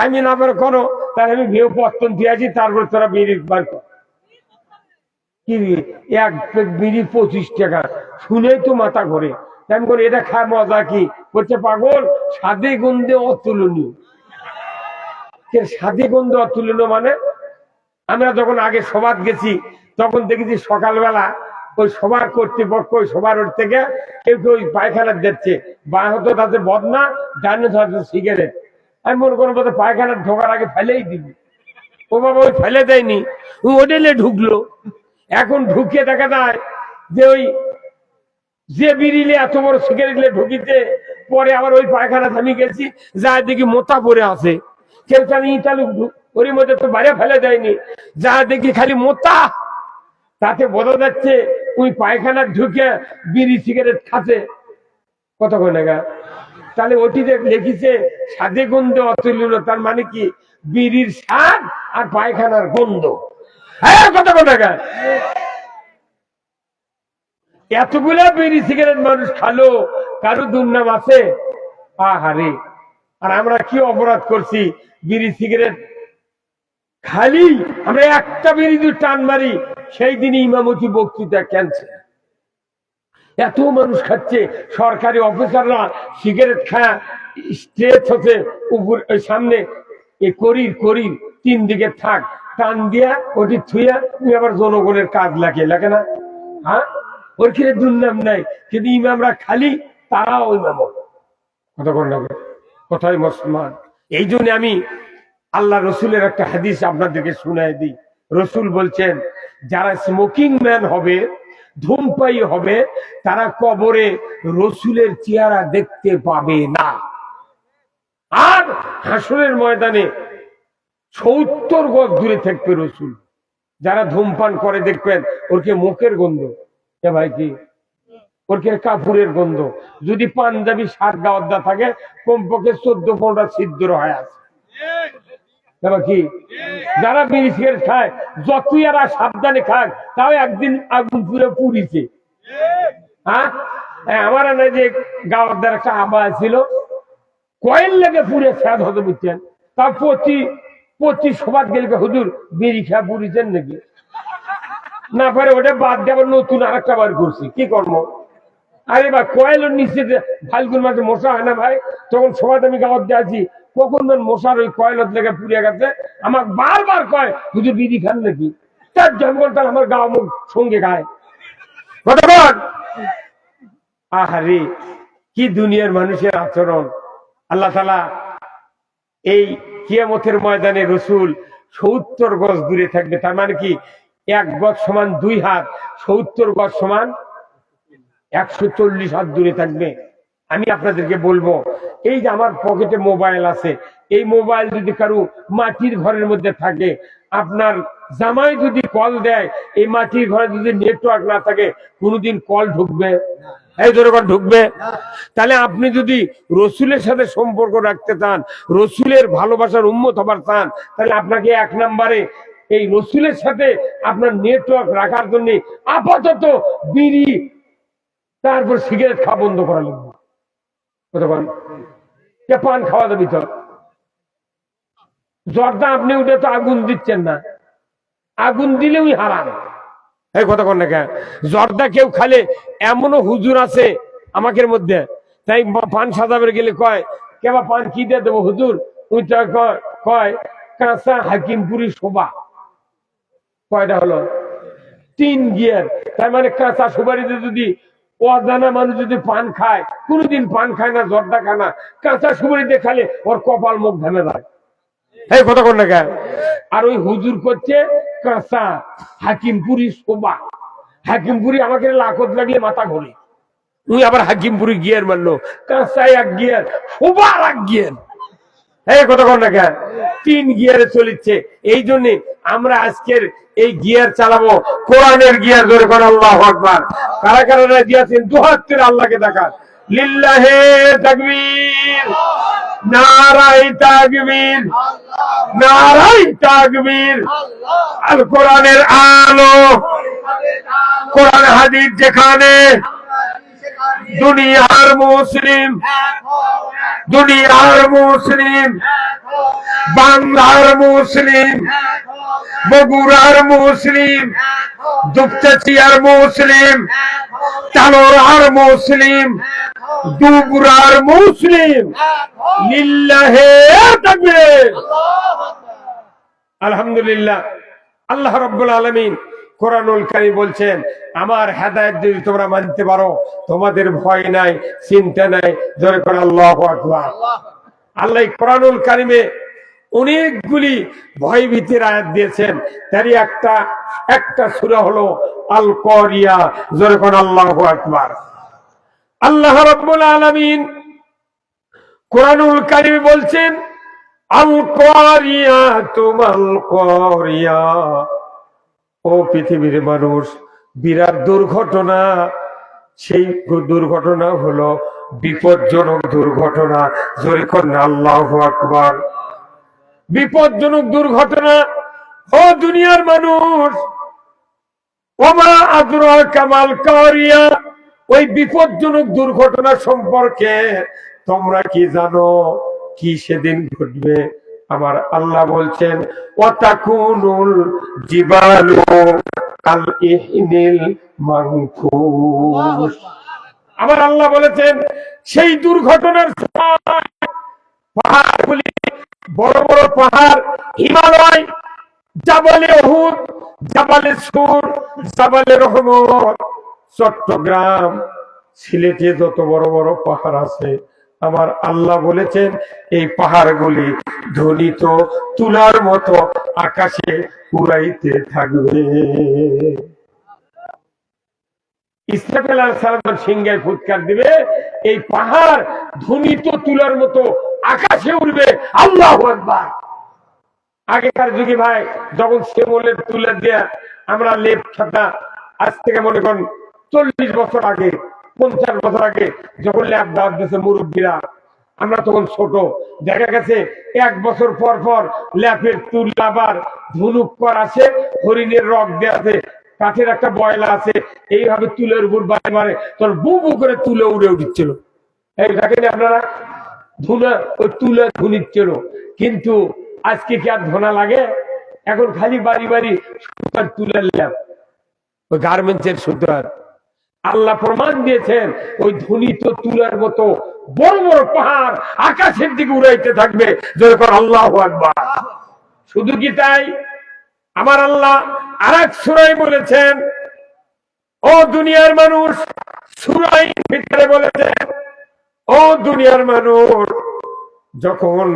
আমি না পারে করো, তাহলে আমি ভেউ পত্তন দিয়ে আছি, তারপর তোরা বিড়ি বার কর। কি 1 পেক বিড়ি 25 টাকা, শুনেই তো মাথা ঘোরে। আমি করি এটা খা মজা কি? করছে পাগল, স্বাদে গন্ধে অতুলনীয়। স্বাদে গন্ধে অতুলনীয় মানে আমরা যখন আগে সভাত গেছি তখন দেখেছি সকালবেলা ওই সবার কর্তৃপক্ষ ওই সবার ওর থেকে কেউ কেউ ওই পায়খানা দিচ্ছে, বা হতো তাতে বদনা, ডানে হয়তো সিগারেট। আমি মনে করবো পায়খানা ঢোকার আগে ফেলেই দিবি, ও বাবা ওই ফেলে দেয়নি, ওই হোটেলে ঢুকলো। এখন ঢুকে দেখা যায় যে ওই যে বিড়িলে এত বড় সিগারেট ঢুকিতে পরে আবার ওই পায়খানা থামি গেছি, যা দেখি মোতা পরে আছে, কেউ জানি ইটালু ওর মধ্যে তো বাইরে ফেলে দেয়নি, যা দেখি খালি মোতা। তাতে বোঝা যাচ্ছে ওই পায়খানা ঢুকে বিড়ি সিগারেট খাচ্ছে। কতক্ষণ লাগা? তাহলে ওটিতে লিখেছে স্বাদে গন্ধে অতুলনীয়, তার মানে কি বিড়ির স্বাদ আর পায়খানার গন্ধ। হ্যাঁ, কতক্ষণ লাগা? এতগুলা বিড়ি সিগারেট মানুষ খালো, কারো দুর্নাম আছে? আহারে, আর আমরা কি অপরাধ করছি? বিড়ি সিগারেট খালি আমরা একটা বিড়ি টান মারি, সেই দিনই ইমামতি বক্তৃতা ক্যান্সেল। এত মানুষ খাচ্ছে, সরকারি অফিসাররা সিগারেট খায় স্ট্রেট হচ্ছে উপর সামনে করির করির তিন দিকে থাক টান দিয়া ওটি থুইয়া তুমি আবার জনগণের কাজ লাগে না? হ্যাঁ, ওর ক্ষেত্রে দুর্নাম নাই, কিন্তু ইমামরা খালি তারাও ইমাম কতক্ষণ লাগে কোথায় মুসলমান। এই জন্য আমি আল্লাহ রসুলের একটা হাদিস আপনাদেরকে শুনাই দিই। রসুল বলছেন যারা স্মোকিং ম্যান হবে, ধূমপায়ী হবে, তারা কবরে রসুলের চেহারা দেখতে পাবে না। আর হাসরের ময়দানে 70 গজ দূরে থাকবে রসুল। যারা ধূমপান করে দেখবেন ওরকে মুখের গন্ধ, এ ভাই কি ওরকে কাপুরের গন্ধ। যদি পাঞ্জাবি শার্ট গাওয়াদা থাকে কমপক্ষে 14-15টা ছিদ্র হয়ে আছে কি। যারা বিড়ি সিগারেট খায় যতই এরা সাবধানে খাক তাও একদিন আগুন পুরে পুড়িছে। হ্যাঁ, আমার না যে গাওয়াদার একটা আবা ছিল, কয়েল লেগে পুড়ে স্যাদ হতে বুঝছেন। তা প্রতি সবার গেলে হুজুর বিড়ি খেয়া পুড়িছেন নাকি? না পারে ওটা বাদ দিয়ে আবার নতুন আর একটা বার করছি, কি কর্ম। আরে ভাই কয়েলের নিচে ফাল্গুন মাসে মশা হয় না ভাই, তখন সবাই আমি গাওয়াত দিয়ে আছি, কখন মশার ওই কয়েলত লেগে পুড়িয়ে গেছে। আমাকে বারবার কয় হুজুর বিড়ি খান নাকি? 4 ঘন্টা আমার গাও মুখ সঙ্গে গায় কতক্ষণ। আহারে কি দুনিয়ার মানুষের আচরণ। আল্লাহ তাআলা এই কিয়ামতের ময়দানে রসুল 70 গজ দূরে থাকবে। তার মানে কি 1 গজ সমান 2 হাত, 70 গজ সমান 140 হাত দূরে থাকবে। আমি আপনাদেরকে বলবো, এই যে আমার পকেটে মোবাইল আছে, এই মোবাইল যদি কারো মাটির ঘরের মধ্যে থাকে, আপনার জামাই যদি কল দেয়, এই মাটির ঘরে যদি নেটওয়ার্ক না থাকে কোনোদিন কল ঢুকবে? এই ধরনের ঢুকবে? তাহলে আপনি যদি রসুলের সাথে সম্পর্ক রাখতে চান, রসুলের ভালোবাসার উম্মত হবার চান, তাহলে আপনাকে 1 নম্বরে এই রসুলের সাথে আপনার নেটওয়ার্ক রাখার জন্য আপাতত বিড়ি তারপর সিগারেট খাওয়া বন্ধ করা লাগবে। পান খাওয়া যাবে তো। জর্দা আপনি উঠে তো আগুন দিচ্ছেন না, আগুন দিলেও হারাম। এই কথা কন না কেন? জর্দা কেউ খালে এমনও হুজুর আছে আমাদের মধ্যে, তাই পান সাজাবে গেলে কয় কেবা পান কি দিয়ে দেবো হুজুর? কয় কাঁচা হাকিমপুরি শোভা। কয়টা হলো? 3 গিয়ার। তার মানে কাঁচা সুপারিতে যদি অজানা মানুষ যদি পান খায়, কোনোদিন পান খায় না, জর্দা খায় না, কাঁচা সুপারিতে খালে ওর কপাল মুখ ঘেমে যায়। এই কথা কন না কেন? আর ওই হুজুর করছে কাঁচা হাকিমপুরি শোভা। হাকিমপুরি আমাকে লাখত লাগলে মাথা ঘোরে, তুই আবার হাকিমপুরি গিয়ার মারলো, কাঁচা 1 গিয়ার, শোভার 1 গিয়ার। এই কথা কন না কেন? 3 গিয়ারে চলিচ্ছে। এই জন্য আমরা আজকের এই গিয়ার চালাবো কোরআনের গিয়ার। ধরে কোন আল্লাহু আকবার। কারা কারা রাজি আছেন দুহাত তুলে আল্লাহকে দেখান। লিল্লাহে তাকবীর, নারায়ে তাকবীর, নারায়ে তাকবীর। আল কোরআনের আলো, কোরআন হাদিস যেখানে, দুনিয়ার মুসলিম, দুনিয়ার মুসলিম, বাংলার মুসলিম, বগুড়ার মুসলিম, দুপচাচিয়ার মুসলিম, তালোড়ার মুসলিম, দুবরার মুসলিম। লিল্লাহে তাকবীর। আলহামদুলিল্লাহ। আল্লাহ রাব্বুল আলামিন কোরআনুল কারীম বলছেন, আমার হেদায়েত যদি তোমরা মানতে পারো তোমাদের ভয় নাই, চিন্তা নাই। জোরে করে আল্লাহু আকবার। আল্লাহ কোরআনুল কারীমে অনেকগুলি ভয় ভীতির আয়াত দিয়েছেন, তারই একটা সূরা হলো আল কারিয়া। জোরে করে আল্লাহু আকবার। আল্লাহ রাব্বুল আলামিন কোরআনুল কারীমে বলছেন, আল কারিয়া তুমাল কারিয়া। ও পৃথিবীর মানুষ, বিরাট দুর্ঘটনা। সেই দুর্ঘটনা হলো বিপজ্জনক দুর্ঘটনা। জোরে করে আল্লাহু আকবার। বিপজ্জনক দুর্ঘটনা। ও দুনিয়ার মানুষ, ওমা আদরাকা মাল কারিয়া। ওই বিপজ্জনক দুর্ঘটনা সম্পর্কে তোমরা কি জানো? কি সেদিন ঘটবে? আমার আল্লাহ বলছেন, ওয়াতাকুনুল জিবালু কাল ইহনিল মানফুস। আমার আল্লাহ বলেছেন সেই দুর্ঘটনার সময় পাহাড়গুলি, বড় বড় পাহাড়, হিমালয়, জাবালে উহুদ, জাবালে সুর, জাবালে রহমত, চট্টগ্রাম, সিলেটে যত বড় বড় পাহাড় আছে, আমার আল্লাহ বলেছেন এই পাহাড়গুলি ধ্বনিত তুলার মতো আকাশে উড়াইতে থাকবে। ইসরাফিল আলাইহিস সালাম সিংহায় ফুৎকার দিবে, এই পাহাড় ধ্বনিত তুলার মতো আকাশে উড়বে। আল্লাহু আকবার। আগেকার যুগে ভাই যখন শ্যামলের তুলা দেয়া আমরা লেপ খাতা, আজ থেকে মনে করেন 40 বছর আগে, 50 বছর আগে যখন ল্যাপ দাওয়াত দিয়েছে মুরব্বীরা, আমরা তখন ছোট, দেখা গেছে 1 বছর পর পর ল্যাপের তুল আবার ধনুক করা আছে, হরিণের রক দেওয়া আছে, কাঠের একটা বয়লা আছে, এইভাবে তুলের উপর বাড়ি মারে, তোর বু বু করে তুলে উড়ে উঠছিল। এই দেখেন আপনারা, ধুনা ওই তুলে ধুনিচ্ছিল। কিন্তু আজকে কি আর ধোনা লাগে? এখন খালি বাড়ি বাড়ি সুতার তুলের ল্যাপ, ওই গার্মেন্টসের সুতার। আল্লাহ প্রমাণ দিয়েছেন ওই ধ্বনিত তুলার মতো বড় বড় পাহাড় আকাশের দিকে উড়াইতে থাকবে। যখন আল্লাহু আকবার। শুধু কি তাই, আমার আল্লাহ আরেক সূরায় বলেছেন, ও দুনিয়ার মানুষ, সূরায় ভিতরে বলেছেন, ও দুনিয়ার মানুষ, যখন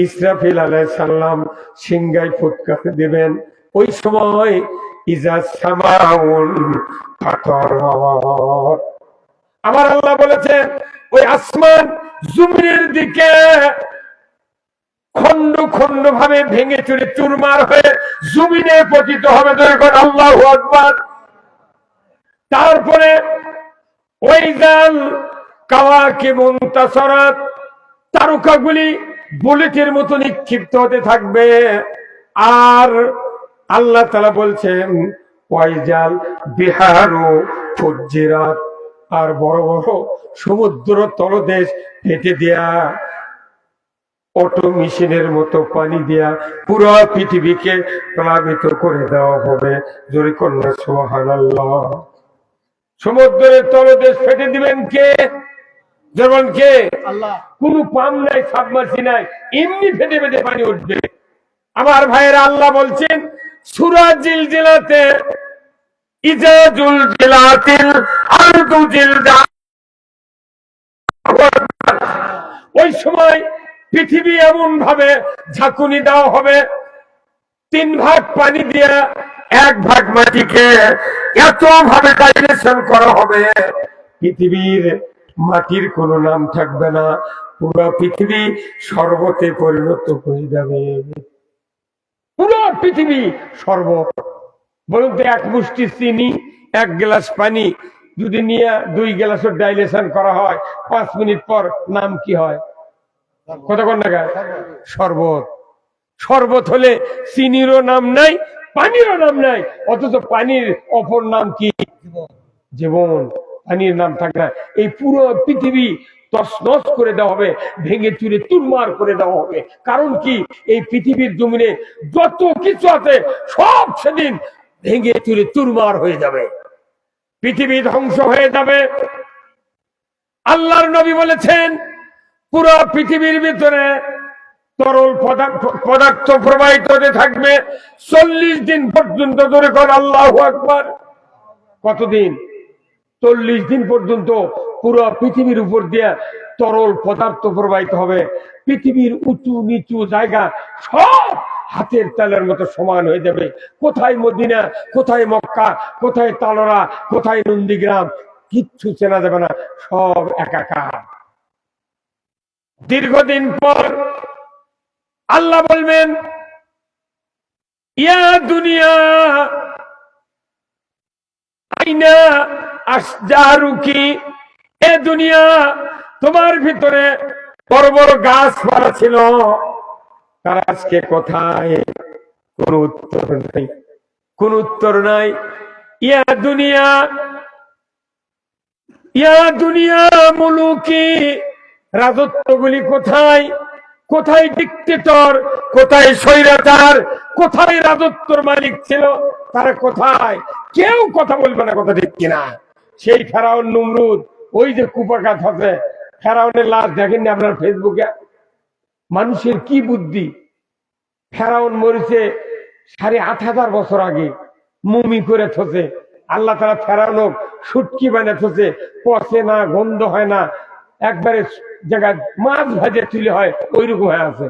ইসরাফিল আলাইহিস সালাম সিংহায় ফুৎকার দিবেন, ওই সময় ইজা সামাউন ফাতারাত, আমার আল্লাহ বলেছেন ওই আসমান জমিনের দিকে খন্ড খন্ড ভাবে ভেঙে চুরে চুরমার হয়ে জমিনে পতিত হবে। যখন আল্লাহু আকবার। তারপরে ওই জাল কাওয়াকিবুন তাসারাত, তারকাগুলি বুলেটের মতো নিক্ষিপ্ত হতে থাকবে। আর আল্লাহ তাআলা বলছেন ওয়াইজাল বিহারু ফুজ্জিরাত, আর বড় বড় সমুদ্র তলদেশ ফেটে দেয়া অটো মেশিনের মতো পানি দেয়া পুরো পৃথিবীকে প্লাবিত করে দেওয়া হবে। জোরে কন্যা সুবহানাল্লাহ। সমুদ্রের তলদেশ ফেটে দিবেন কে? যেমন কে? আল্লাহ। কোন পাম্প নাই, সাবমার্সি নাই, এমনি ফেটে ফেটে পানি উঠবে। আমার ভাইয়েরা, আল্লাহ বলছেন সূরা জিলজিলাতে, ইজা জুলজিলাতিল আরদু জিলজালাহা, ওই সময় পৃথিবী এমন ভাবে ঝাঁকুনি দেওয়া হবে, 3 ভাগ পানি দিয়ে 1 ভাগ মাটিকে এত ভাবে ডাইলেশন করা হবে, পৃথিবীর মাটির কোনো নাম থাকবে না, পুরো পৃথিবী শরবতে পরিণত হয়ে যাবে। পুরো পৃথিবী শরবত। বলুন তো, 1 মুষ্টি চিনি, 1 গ্লাস পানি যদি নিয়ে 2 গ্লাসের ডাইলেশন করা হয়, 5 মিনিট পর নাম কি হয়? কতক্ষণ টাকা? শরবত। শরবত হলে চিনিরও নাম নাই, পানিরও নাম নাই, অথচ পানির অপর নাম কি? জীবন। পানির নাম থাকে না। এই পুরো পৃথিবী তছনছ করে দেওয়া হবে, ভেঙে চুরে চুরমার করে দেওয়া হবে। কারণ কি? এই পৃথিবীর জমিনে যত কিছু আছে সব সেদিন ভেঙে চুরে চুরমার হয়ে যাবে, পৃথিবী ধ্বংস হয়ে যাবে। আল্লাহর নবী বলেছেন পুরো পৃথিবীর ভিতরে তরল পদার্থ প্রবাহিত হতে থাকবে 40 দিন পর্যন্ত। ধরে কর আল্লাহু আকবার। কতদিন? 40 দিন পর্যন্ত পুরো পৃথিবীর উপর দিয়ে তরল পদার্থ প্রবাহিত হবে। পৃথিবীর উঁচু নিচু জায়গা সব হাতের তালের মতো সমান হয়ে যাবে। কোথায় মদিনা, কোথায় মক্কা, কোথায় তালোরা, কোথায় নন্দীগ্রাম, কিচ্ছু চেনা যাবে না, সব একাকার। দীর্ঘদিন পর আল্লাহ বলবেন, ইয়া দুনিয়া আইনা আশজারুকি, এ দুনিয়া তোমার ভিতরে বড় বড় গাছপালা ছিল, তারা আজকে কোথায়? কোন উত্তর নাই, কোন উত্তর নাই। ইয়া দুনিয়া, ইয়া দুনিয়া মুলুকি, রাজত্বগুলি কোথায়? কোথায় ডিক্টেটর, কোথায় স্বৈরাচার, কোথায় রাজত্বর মালিক ছিল, তারা কোথায়? কেউ কথা বলবে না, কথা ঠিক কিনা? সেই ফেরাউন নমরুদ ওই যে কুপাকাত আছে ফেরাউনের লাশ দেখেননি আপনার ফেসবুকে? মানুষের কি বুদ্ধি! ফেরাউন মরেছে 8,500 বছর আগে, মুমি করে থসে আল্লাহ তাআলা। ফেরাউনক শুটকি বানিয়ে থসে, পচে না, গন্ধ হয় না, একবারে জায়গায় মাছ ভাজে তুলে হয় ওই রকম হয়ে আছে।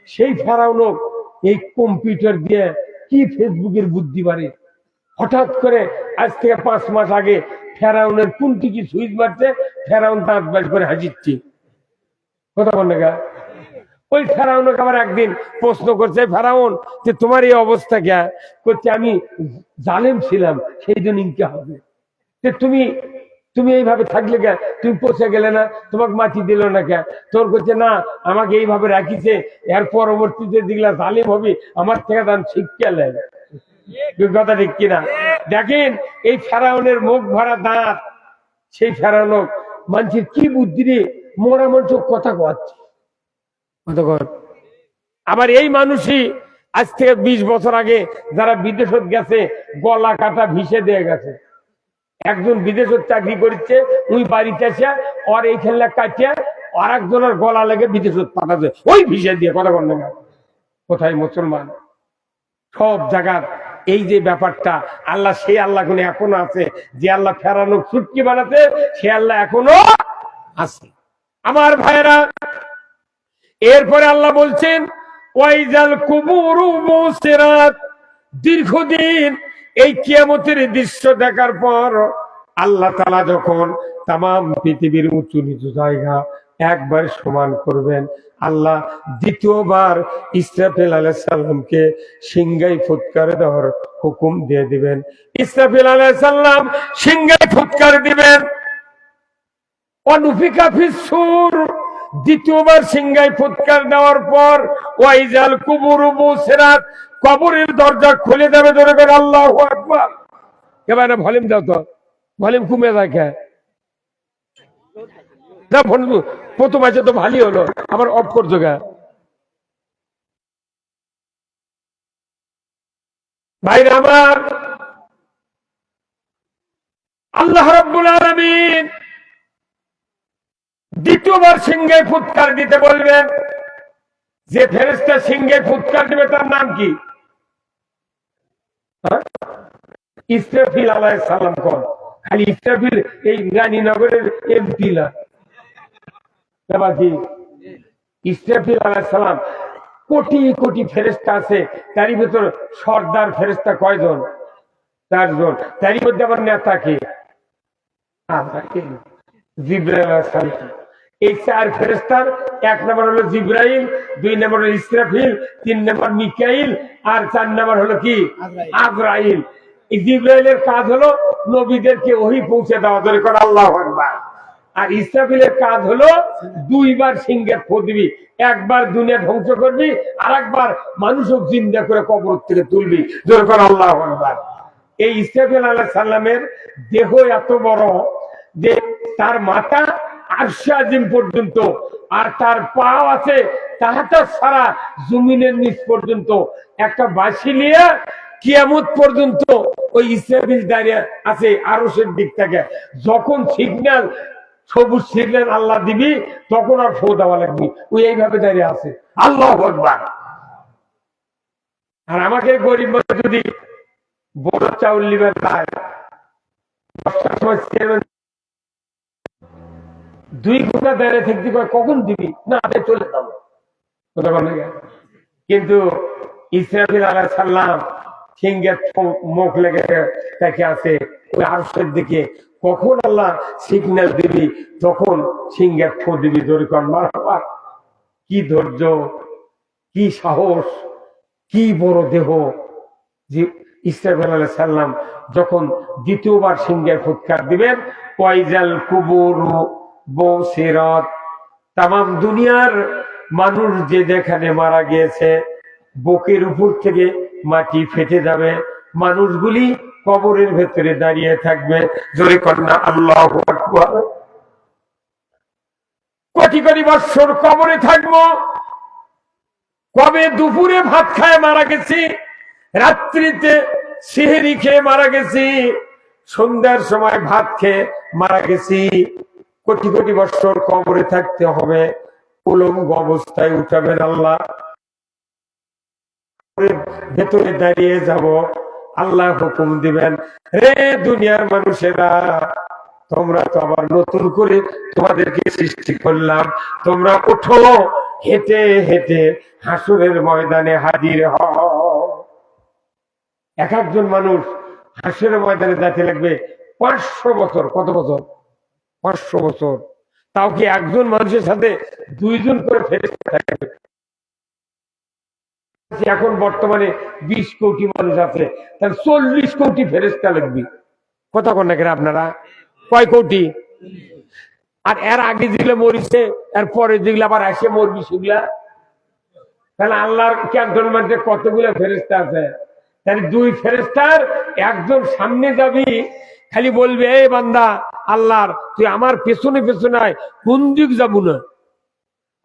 সেই ফেরাউনক এই কম্পিউটার দিয়ে কি ফেসবুকের বুদ্ধি বাড়ে! হঠাৎ করে আজ থেকে 5 মাস আগে ফেরাউনের কোনটি কি সুইচ মারছে, ফেরাউন দাঁত বাজ করে হাসিচ্ছে। কথা বল না? ওই ফেরাউনকে আবার একদিন প্রশ্ন করছে, ফেরাউন যে তোমার এই অবস্থা কে? করছে আমি জালেম ছিলাম, সেই জন্য ইনকে হবে। যে তুমি তুমি এইভাবে থাকলে কে? তুমি পচে গেলে না, তোমাকে মাটি দিল না কে? তোর করছে না, আমাকে এইভাবে রাখিছে, এর পরবর্তীতে দিগলা জালিম হবে, আমার থেকে দাম শিক্ষা নেয়। কথা ঠিক কিনা? দেখেন এই ফেরাউনের মুখ ভরা দাঁত, সেই ফেরাউন মানুষের কি বুদ্ধি রে, মরা মানুষ কথা কচ্ছে। আবার এই মানুষই আজ থেকে 20 বছর আগে যারা বিদেশত গেছে গলা কাটা ভিসে দিয়ে গেছে। একজন বিদেশত চাকরি করছে, ওই বাড়িতে এসে ওর এই খেলা কাটিয়ে আর একজনের গলা লেগে বিদেশত পাঠাচ্ছে ওই ভিসে দিয়ে। কথা বল না? কোথায় মুসলমান? সব জায়গা এই যে ব্যাপারটা, আল্লাহ সেই আল্লাহ কোন এখনো আছে, যে আল্লাহ ফেরানো ছুটকি বানাতে, সে আল্লাহ এখনো আছে। আমার ভাইরা, এরপরে আল্লাহ বলছেন ওয়াইজাল কুবুরু মুসিরাত। দীর্ঘদিন এই কিয়ামতের দৃশ্য দেখার পর আল্লাহ তাআলা যখন তামাম পৃথিবীর উঁচু নিচু জায়গা একবার সমান করবেন, আল্লাহ দ্বিতীয়বার ইসরাফিল আলাইহিস সালামকে সিংহায় ফুৎকার দেওয়ার হুকুম দিয়ে দিবেন। ইসরাফিল আলাইহিস সালাম সিংহায় ফুৎকার দিবেন। অনুফিকা ফিস সূর, দ্বিতীয়বার সিংহায় ফুৎকার দেওয়ার পর ওয়াইজাল কুবুরু মুসিরাত, কবরের দরজা খুলে দেবে। ধরে করে আল্লাহু আকবার। এবারে ভলিউম দাও তো, ভলিউম কমে যায়। প্রথম আছে তো ভালোই হলো, আবার অফ করছো গা। ভাইরা আমার, আল্লাহ রাব্বুল আলামিন দ্বিতীয়বার সিংহায় ফুৎকার দিতে বলবেন। যে ফেরেশতা সিংহায় ফুৎকার দিবে তার নাম কি? ইসরাফিল আলাইহিস সালাম। কোন খালি ইসরাফিল এই রানীনগরের এমপি না, এবার কি ইসরাফিল আলাইহিস সালাম কোটি কোটি ফেরেশতা আছে, তারই ভিতর সর্দার ফেরেশতা কয়জন? 4 জন। তারই মধ্যে আবার নেতা কে? জিবরাইল আলাইহিস সালাম। এই 4 ফেরেশতার 1 নম্বর হলো জিবরাইল, 2 নম্বর হলো ইসরাফিল, 3 নম্বর মিকাইল, আর 4 নম্বর হলো কি? আজরাইল। এই জিবরাইলের কাজ হলো নবীদেরকে ওহী পৌঁছে দেওয়া। ধরে করে আল্লাহু আকবার। আর ইসরাফিলের কাজ হলো 2 বার সিংহের ফু দিবি, একবার দুনিয়া ধ্বংস করবি, আর একবার মানুষও জিন্দা করে কবর থেকে তুলবি। ধরে করে আল্লাহু আকবার। এই ইসরাফিল আলাইহিস সালামের দেহ এত বড় যে তার মাথা আরশে আজিম পর্যন্ত, আর তার পা আছে তাহাটা সারা জমিনের নিচ পর্যন্ত। একটা বাঁশি নিয়ে কিয়ামত পর্যন্ত ওই ইসরাফিল দাঁড়িয়ে আছে আরশের দিক থেকে। যখন সিগন্যাল, সবুজ সিগন্যাল আল্লাহ দিবি, তখন আর ফু দেওয়া লাগবে। ওই এইভাবে দাঁড়িয়ে আছে। আল্লাহু আকবার। আর আমাকে গরিব যদি বড় চাউল নিবে তাই 10টার সময় 2 ঘন্টা দাঁড়িয়ে থাকতে কখন দিবি না, চলে যাবো। কিন্তু ইসরাফিল আলাইহিস সালাম সিংহের মুখ লেগে তাকে আছে ওই আরশের দিকে। কখন আল্লাহ সিগন্যাল দিবি তখন সিংহের ফু দিবি। দরিকন মারহাবা। কি ধৈর্য, কি সাহস, কি বড় দেহ! যে ইসরাফিল আলাইহিস সালাম যখন দ্বিতীয়বার সিংহের ফুৎকার দিবেন, ওয়াইজাল কুবুরু মুসিরাত, তামাম দুনিয়ার মানুষ যে যেখানে মারা গিয়েছে বুকের উপর থেকে মাটি ফেটে যাবে, মানুষগুলি কবরের ভেতরে দাঁড়িয়ে থাকবে। জোরে কন্যা আল্লাহু আকবার। কোটি কোটি বৎসর কবরে থাকবো। কবে দুপুরে ভাত খায় মারা গেছি, রাত্রিতে সেহরি খেয়ে মারা গেছি, সন্ধ্যার সময় ভাত খেয়ে মারা গেছি, কোটি কোটি বছর কবরে থাকতে হবে, উলঙ্গ অবস্থায় উঠাবেন আল্লাহ, ভেতরে দাঁড়িয়ে যাব, আল্লাহ হুকুম দিবেন, রে দুনিয়ার মানুষেরা, তোমরা তো আবার নতুন করে তোমাদেরকে সৃষ্টি করলাম, তোমরা উঠো, হেঁটে হেঁটে হাসরের ময়দানে হাজির হও। এক একজন মানুষ হাসরের ময়দানে যাইতে লাগবে 500 বছর। কত বছর? 500 বছর। তাও কি একজন মানুষের সাথে 2 জন করে ফেরেশতা থাকবে? এখন বর্তমানে 20 কোটি মানুষ আছে, তাহলে 40 কোটি ফেরেশতা লাগবে। কথা কন না কেন আপনারা? কয় কোটি? আর এর আগে যেগুলো মরিছে, এর পরে যেগুলো আবার আসে মরবি সেগুলা, তাহলে আল্লাহর ক্যান্টনমেন্টে কতগুলো ফেরেশতা আছে? তাহলে 2 ফেরেশতার একজন সামনে যাবি, খালি বলবে এই বান্দা আল্লাহর, তুই আমার পেছনে পেছনে আয়, কোন দিক যাবো না।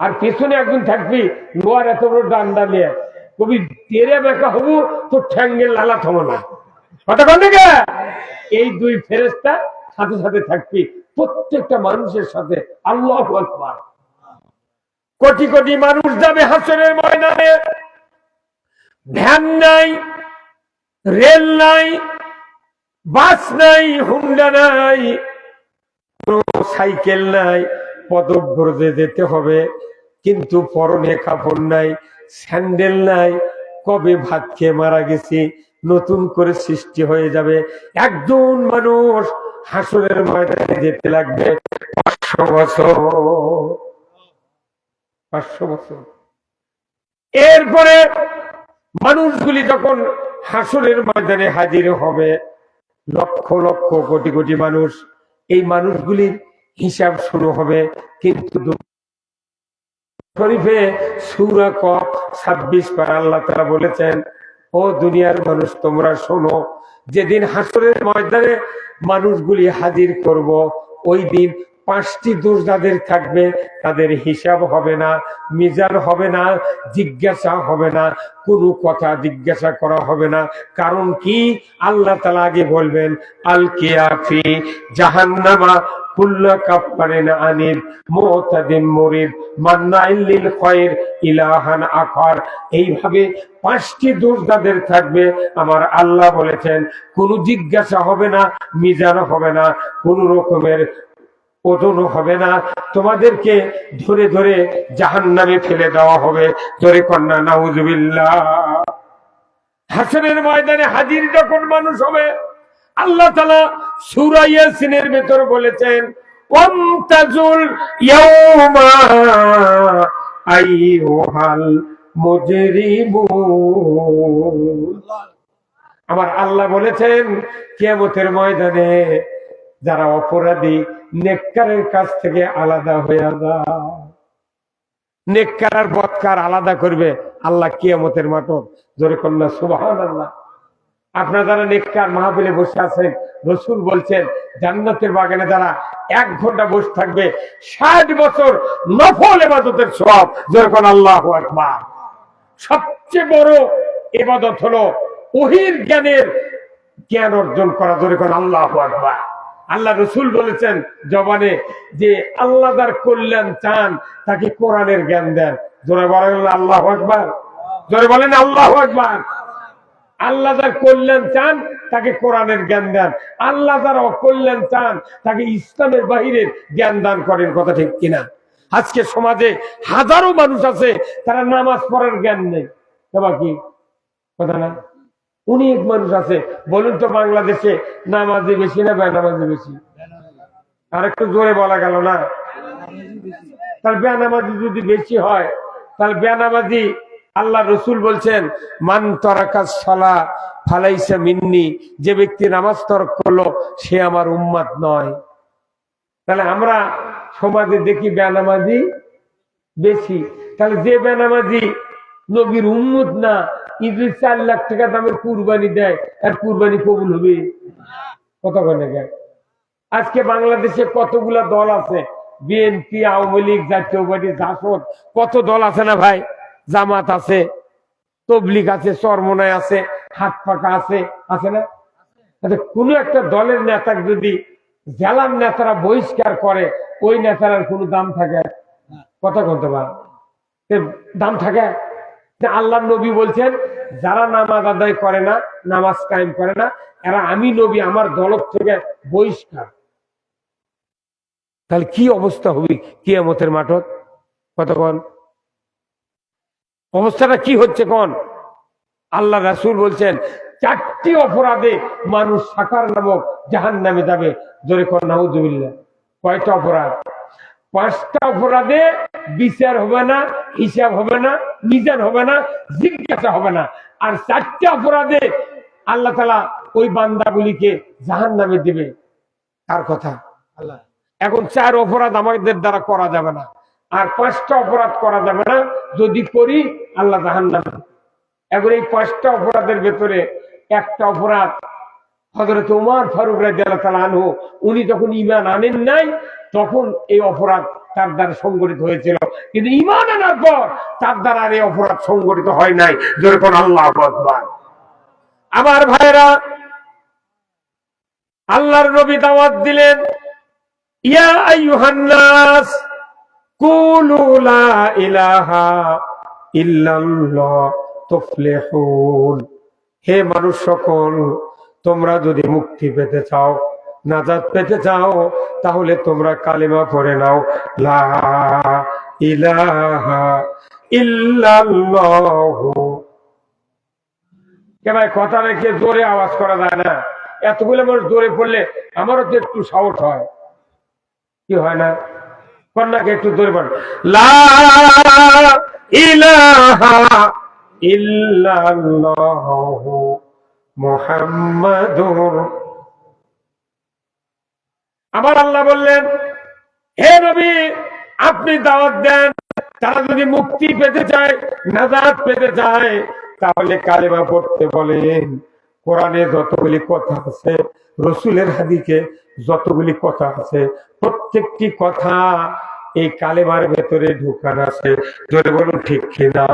আর পেছনে একজন থাকবি লোহার এত বড় ডান্ডা নিয়ে, কবি তেরে বেঁকা হবো তো ঠ্যাঙ্গের লালা থমো না। কথা কন না? এই 2 ফেরেশতা সাথে সাথে থাকবি প্রত্যেকটা মানুষের সাথে। আল্লাহু আকবার। কোটি কোটি মানুষ যাবে হাসরের ময়দানে, ভ্যান নাই, রেল নাই, বাস নাই, হুন্ডা নাই, সাইকেল নাই, পদব্রজে যেতে হবে, কিন্তু পরনে কাপড় নাই, স্যান্ডেল নাই, কবে ভাত খেয়ে মারা গেছি, নতুন করে সৃষ্টি হয়ে যাবে। একজন মানুষ হাসরের ময়দানে যেতে লাগবে 500 বছর। 500 বছর। এরপরে মানুষগুলি যখন হাসরের ময়দানে হাজির হবে, লক্ষ লক্ষ কোটি কোটি মানুষ, এই মানুষগুলির হিসাব শুরু হবে। কিন্তু শরীফে সূরা কফ 26 পারা আল্লাহ তাআলা বলেছেন, ও দুনিয়ার মানুষ তোমরা শোনো, যেদিন হাসরের ময়দানে মানুষগুলি হাজির করব, ওই দিন 5টি দোষ যাদের থাকবে তাদের হিসাব হবে না, মিজান হবে না, জিজ্ঞাসা হবে না, কোনো কথা জিজ্ঞাসা করা হবে না। কারণ কি? আল্লাহ তাআলা আগে বলবেন, আল কিয়াফি জাহান্নামা কুল্লা কাফারিন আনিব মুতাদিম মুরিব মান্নাইল লিল খায়র ইলাহান আখার। এইভাবে 5টি দোষ যাদের থাকবে, আমার আল্লাহ বলেছেন কোনো জিজ্ঞাসা হবে না, মিজান হবে না, কোন রকমের ওজনও হবে না, তোমাদেরকে ধরে ধরে জাহান্নামে ফেলে দেওয়া হবে। ধরে কন্যা নাউজুবিল্লাহ। হাসরের ময়দানে হাজির যখন মানুষ হবে, আল্লাহ তাআলা সূরা ইয়াসিনের ভেতর বলেছেন, ওয়ামতাজুল ইয়াউমা আইয়ুহাল মুজরিমুন। আমার আল্লাহ বলেছেন কিয়ামতের ময়দানে যারা অপরাধী নেককারের কাছ থেকে আলাদা হয়ে যায়, নেককার আর বদকার আলাদা করবে আল্লাহ কিয়ামতের মাঠে। জোরে কন্যা সুবহানাল্লাহ। আপনারা যারা নেককার মাহফিলে বসে আছেন, রাসূল বলছেন জান্নাতের বাগানে যারা 1 ঘন্টা বসে থাকবে 60 বছর নফল ইবাদতের সওয়াব। জোরে কন্যা আল্লাহু আকবার। সবচেয়ে বড় ইবাদত হলো ওহীর জ্ঞান অর্জন করা। জোরে কন্যা আল্লাহু আকবার। আল্লাহ রাসূল বলেছেন জবানে যে আল্লাহ যার কল্যাণ চান তাকে কোরআনের জ্ঞান দেন। জোরে বলেন আল্লাহু আকবার। জোরে বলেন আল্লাহু আকবার। আল্লাহ যার কল্যাণ চান তাকে কোরআনের জ্ঞান দেন, আল্লাহ যার অকল্যাণ চান তাকে ইসলামের বাহিরের জ্ঞান দান করেন। কথা ঠিক কিনা? আজকে সমাজে হাজারো মানুষ আছে তারা নামাজ পড়ার জ্ঞান নেই। কি কথা না? অনেক মানুষ আছে। বলুন তো বাংলাদেশে নামাজি বেশি না বেনামাজি বেশি? আর একটু জোরে বলা গেল না? তাহলে বেনামাজি যদি বেশি হয়, তাহলে বেনামাজি, আল্লাহ রাসূল বলছেন মান তারাকাস সালাহ ফালাইসা মিন্নি, যে ব্যক্তি নামাজ তরক করলো সে আমার উম্মত নয়। তাহলে আমরা সমাজে দেখি বেনামাজি বেশি। তাহলে যে বেনামাজি নবীর উম্মত না, ইদে 4 লাখ টাকা দামের কুরবানি দেয়, আর কুরবানি কবুল হবে? কত করে? আজকে বাংলাদেশে কতগুলা দল আছে, বিএনপি, আওয়ামী লীগ, জাতীয় পার্টি, জাসদ, কত দল আছে না ভাই? জামাত আছে, তবলিগ আছে, চরমনায় আছে, হাত পাকা আছে, আছে না? কোন একটা দলের নেতা যদি জেলার নেতারা বহিষ্কার করে, ওই নেতার আর কোনো দাম থাকে? কথা বলতে পার দাম থাকে? আল্লাহ নবী বলছেন যারা নামাজ আদায় করে না, নামাজ কায়েম করে না, এরা আমি নবী আমার দলত থেকে বহিষ্কার। তাহলে কি অবস্থা হবে কিয়ামতের মাঠত? কতক্ষণ অবস্থাটা কি হচ্ছে কোন? আল্লাহ রাসূল বলছেন 4টি অপরাধে মানুষ সাকার নামক জাহান্নামে যাবে। জোরে কোন নাউযুবিল্লাহ। কয়টা অপরাধ? 5টা অপরাধে বিচার হবে না, হিসাব হবে না, মিজান হবে না, জিজ্ঞাসা হবে না। আর 4টা অপরাধে আল্লাহ তাআলা ওই বান্দাগুলিকে জাহান্নামে দিবে। কার কথা? আল্লাহ। এখন 4 অপরাধ আমাদের দ্বারা করা যাবে না, আর 5টা অপরাধ করা যাবে না। যদি করি আল্লাহ জাহান্নামে। এখন এই 5টা অপরাধের ভেতরে একটা অপরাধ হযরত ওমর ফারুক রাদিয়াল্লাহু তাআলা আনহু, উনি যখন ঈমান আনেন নাই তখন এই অপরাধ তার দ্বারা সংগঠিত হয়েছিল, কিন্তু ঈমান আনার পর তার দ্বারা আর এই অপরাধ সংগঠিত হয় নাই। জোরে কোন আল্লাহু আকবার। আমার ভাইরা, আল্লাহর নবী দাওয়াত দিলেন, ইয়া আইয়ুহান নাস কুলু লা ইলাহা ইল্লাল্লাহ তুফলিহুন। হে মানুষ সকল, তোমরা যদি মুক্তি পেতে চাও, নাজাত পেতে চাও, তাহলে তোমরা কালিমা পড়ে নাও, লা ইলাহা ইল্লাল্লাহ। কে ভাই কথা রেখে জোরে আওয়াজ করা যায় না? এতগুলো মানুষ জোরে পড়লে আমারও তো একটু সাহস হয়, কি হয় না? কন্যাকে একটু জোরে পড়ে, লা ইলাহা ইল্লাল্লাহ মুহাম্মাদুর। আমার আল্লাহ বললেন, হে নবী আপনি দাওয়াত দেন, তারা যদি মুক্তি পেতে চায়, নাজাত পেতে চায়, তাহলে কালেমা পড়তে বলেন। কোরআনে যতগুলি কথা আছে, রাসূলের হাদিসে যতগুলি কথা আছে, প্রত্যেকটি কথা এই কালেমার ভেতরে ঢুকান আছে। জোরে বলুন ঠিক কিনা?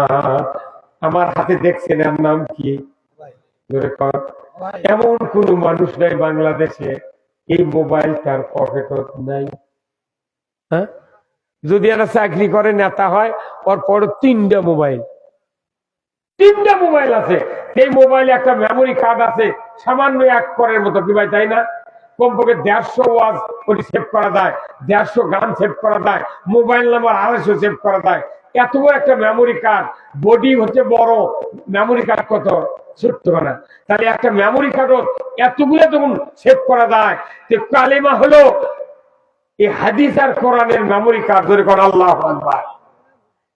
আমার হাতে দেখছেন, এর নাম কি? জোরে কর। এমন কোন মানুষ নাই বাংলাদেশে এই মোবাইল তার পকেট নাই। হ্যাঁ, যদি একটা চাকরি করে, নেতা হয়, ওর পর 3টা মোবাইল আছে। সেই মোবাইলে একটা মেমোরি কার্ড আছে সামান্য 1 করের মতো, কি ভাই তাই না? কমপক্ষে 150 ওয়াজ ওটি সেভ করা যায়, 150 গান সেভ করা যায়, মোবাইল নাম্বার 250 সেভ করা যায়। এত বড় একটা মেমোরি কার্ড, বডি হচ্ছে বড়, মেমোরি কার্ড কত ছোট্ট না? তাহলে একটা মেমোরি কার্ড এতগুলো যখন সেভ করা যায়, যে কালেমা হলো এই হাদিস আর কোরআনের মেমোরি কার্ড। ধরে কর আল্লাহু আকবার।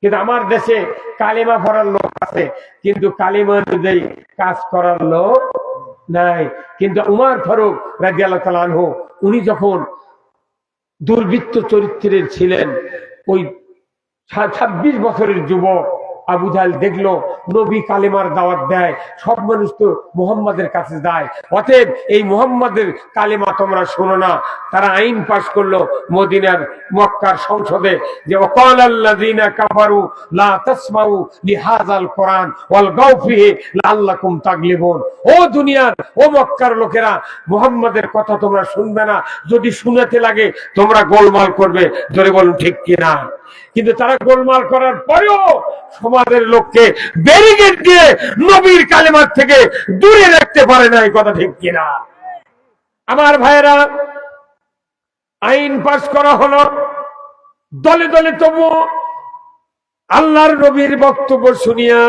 কিন্তু আমার দেশে কালেমা পড়ার লোক আছে, কিন্তু কালেমা অনুযায়ী কাজ করার লোক নাই। কিন্তু উমর ফারুক রাদিয়াল্লাহু তাআলা আনহু, উনি যখন দুর্বৃত্ত চরিত্রের ছিলেন, ওই 26 বছরের যুবক আবু জাহেল দেখলো নবী কালেমার দাওয়াত দেয়, সব মানুষ তো মুহাম্মাদের কাছে যায়, অতএব এই মুহাম্মাদের কালেমা তোমরা শোনো না। তারা আইন পাশ করলো মদিনার মক্কার সংসদে, যে ওয়াকালাল্লাযিনা কাফারু লা তাসমাউ লিহাযাল কোরআন ওয়ালগাউ ফিহি লাআল্লাকুম তাগলিবুন। ও দুনিয়ার, ও মক্কার লোকেরা, মুহাম্মাদের কথা তোমরা শুনবে না, যদি শুনতে লাগে তোমরা গোলমাল করবে। জোরে বলুন ঠিক কিনা? কিন্তু তারা গোলমাল করার পরেও সমাজের লোককে ব্যারিকেড দিয়ে নবীর কালেমার থেকে দূরে রাখতে পারে না। এই কথা ঠিক কিনা? আমার ভাইয়েরা, আইন পাস করা হলো দলে দলে, তবু আল্লাহর নবীর বক্তব্য শুনিয়া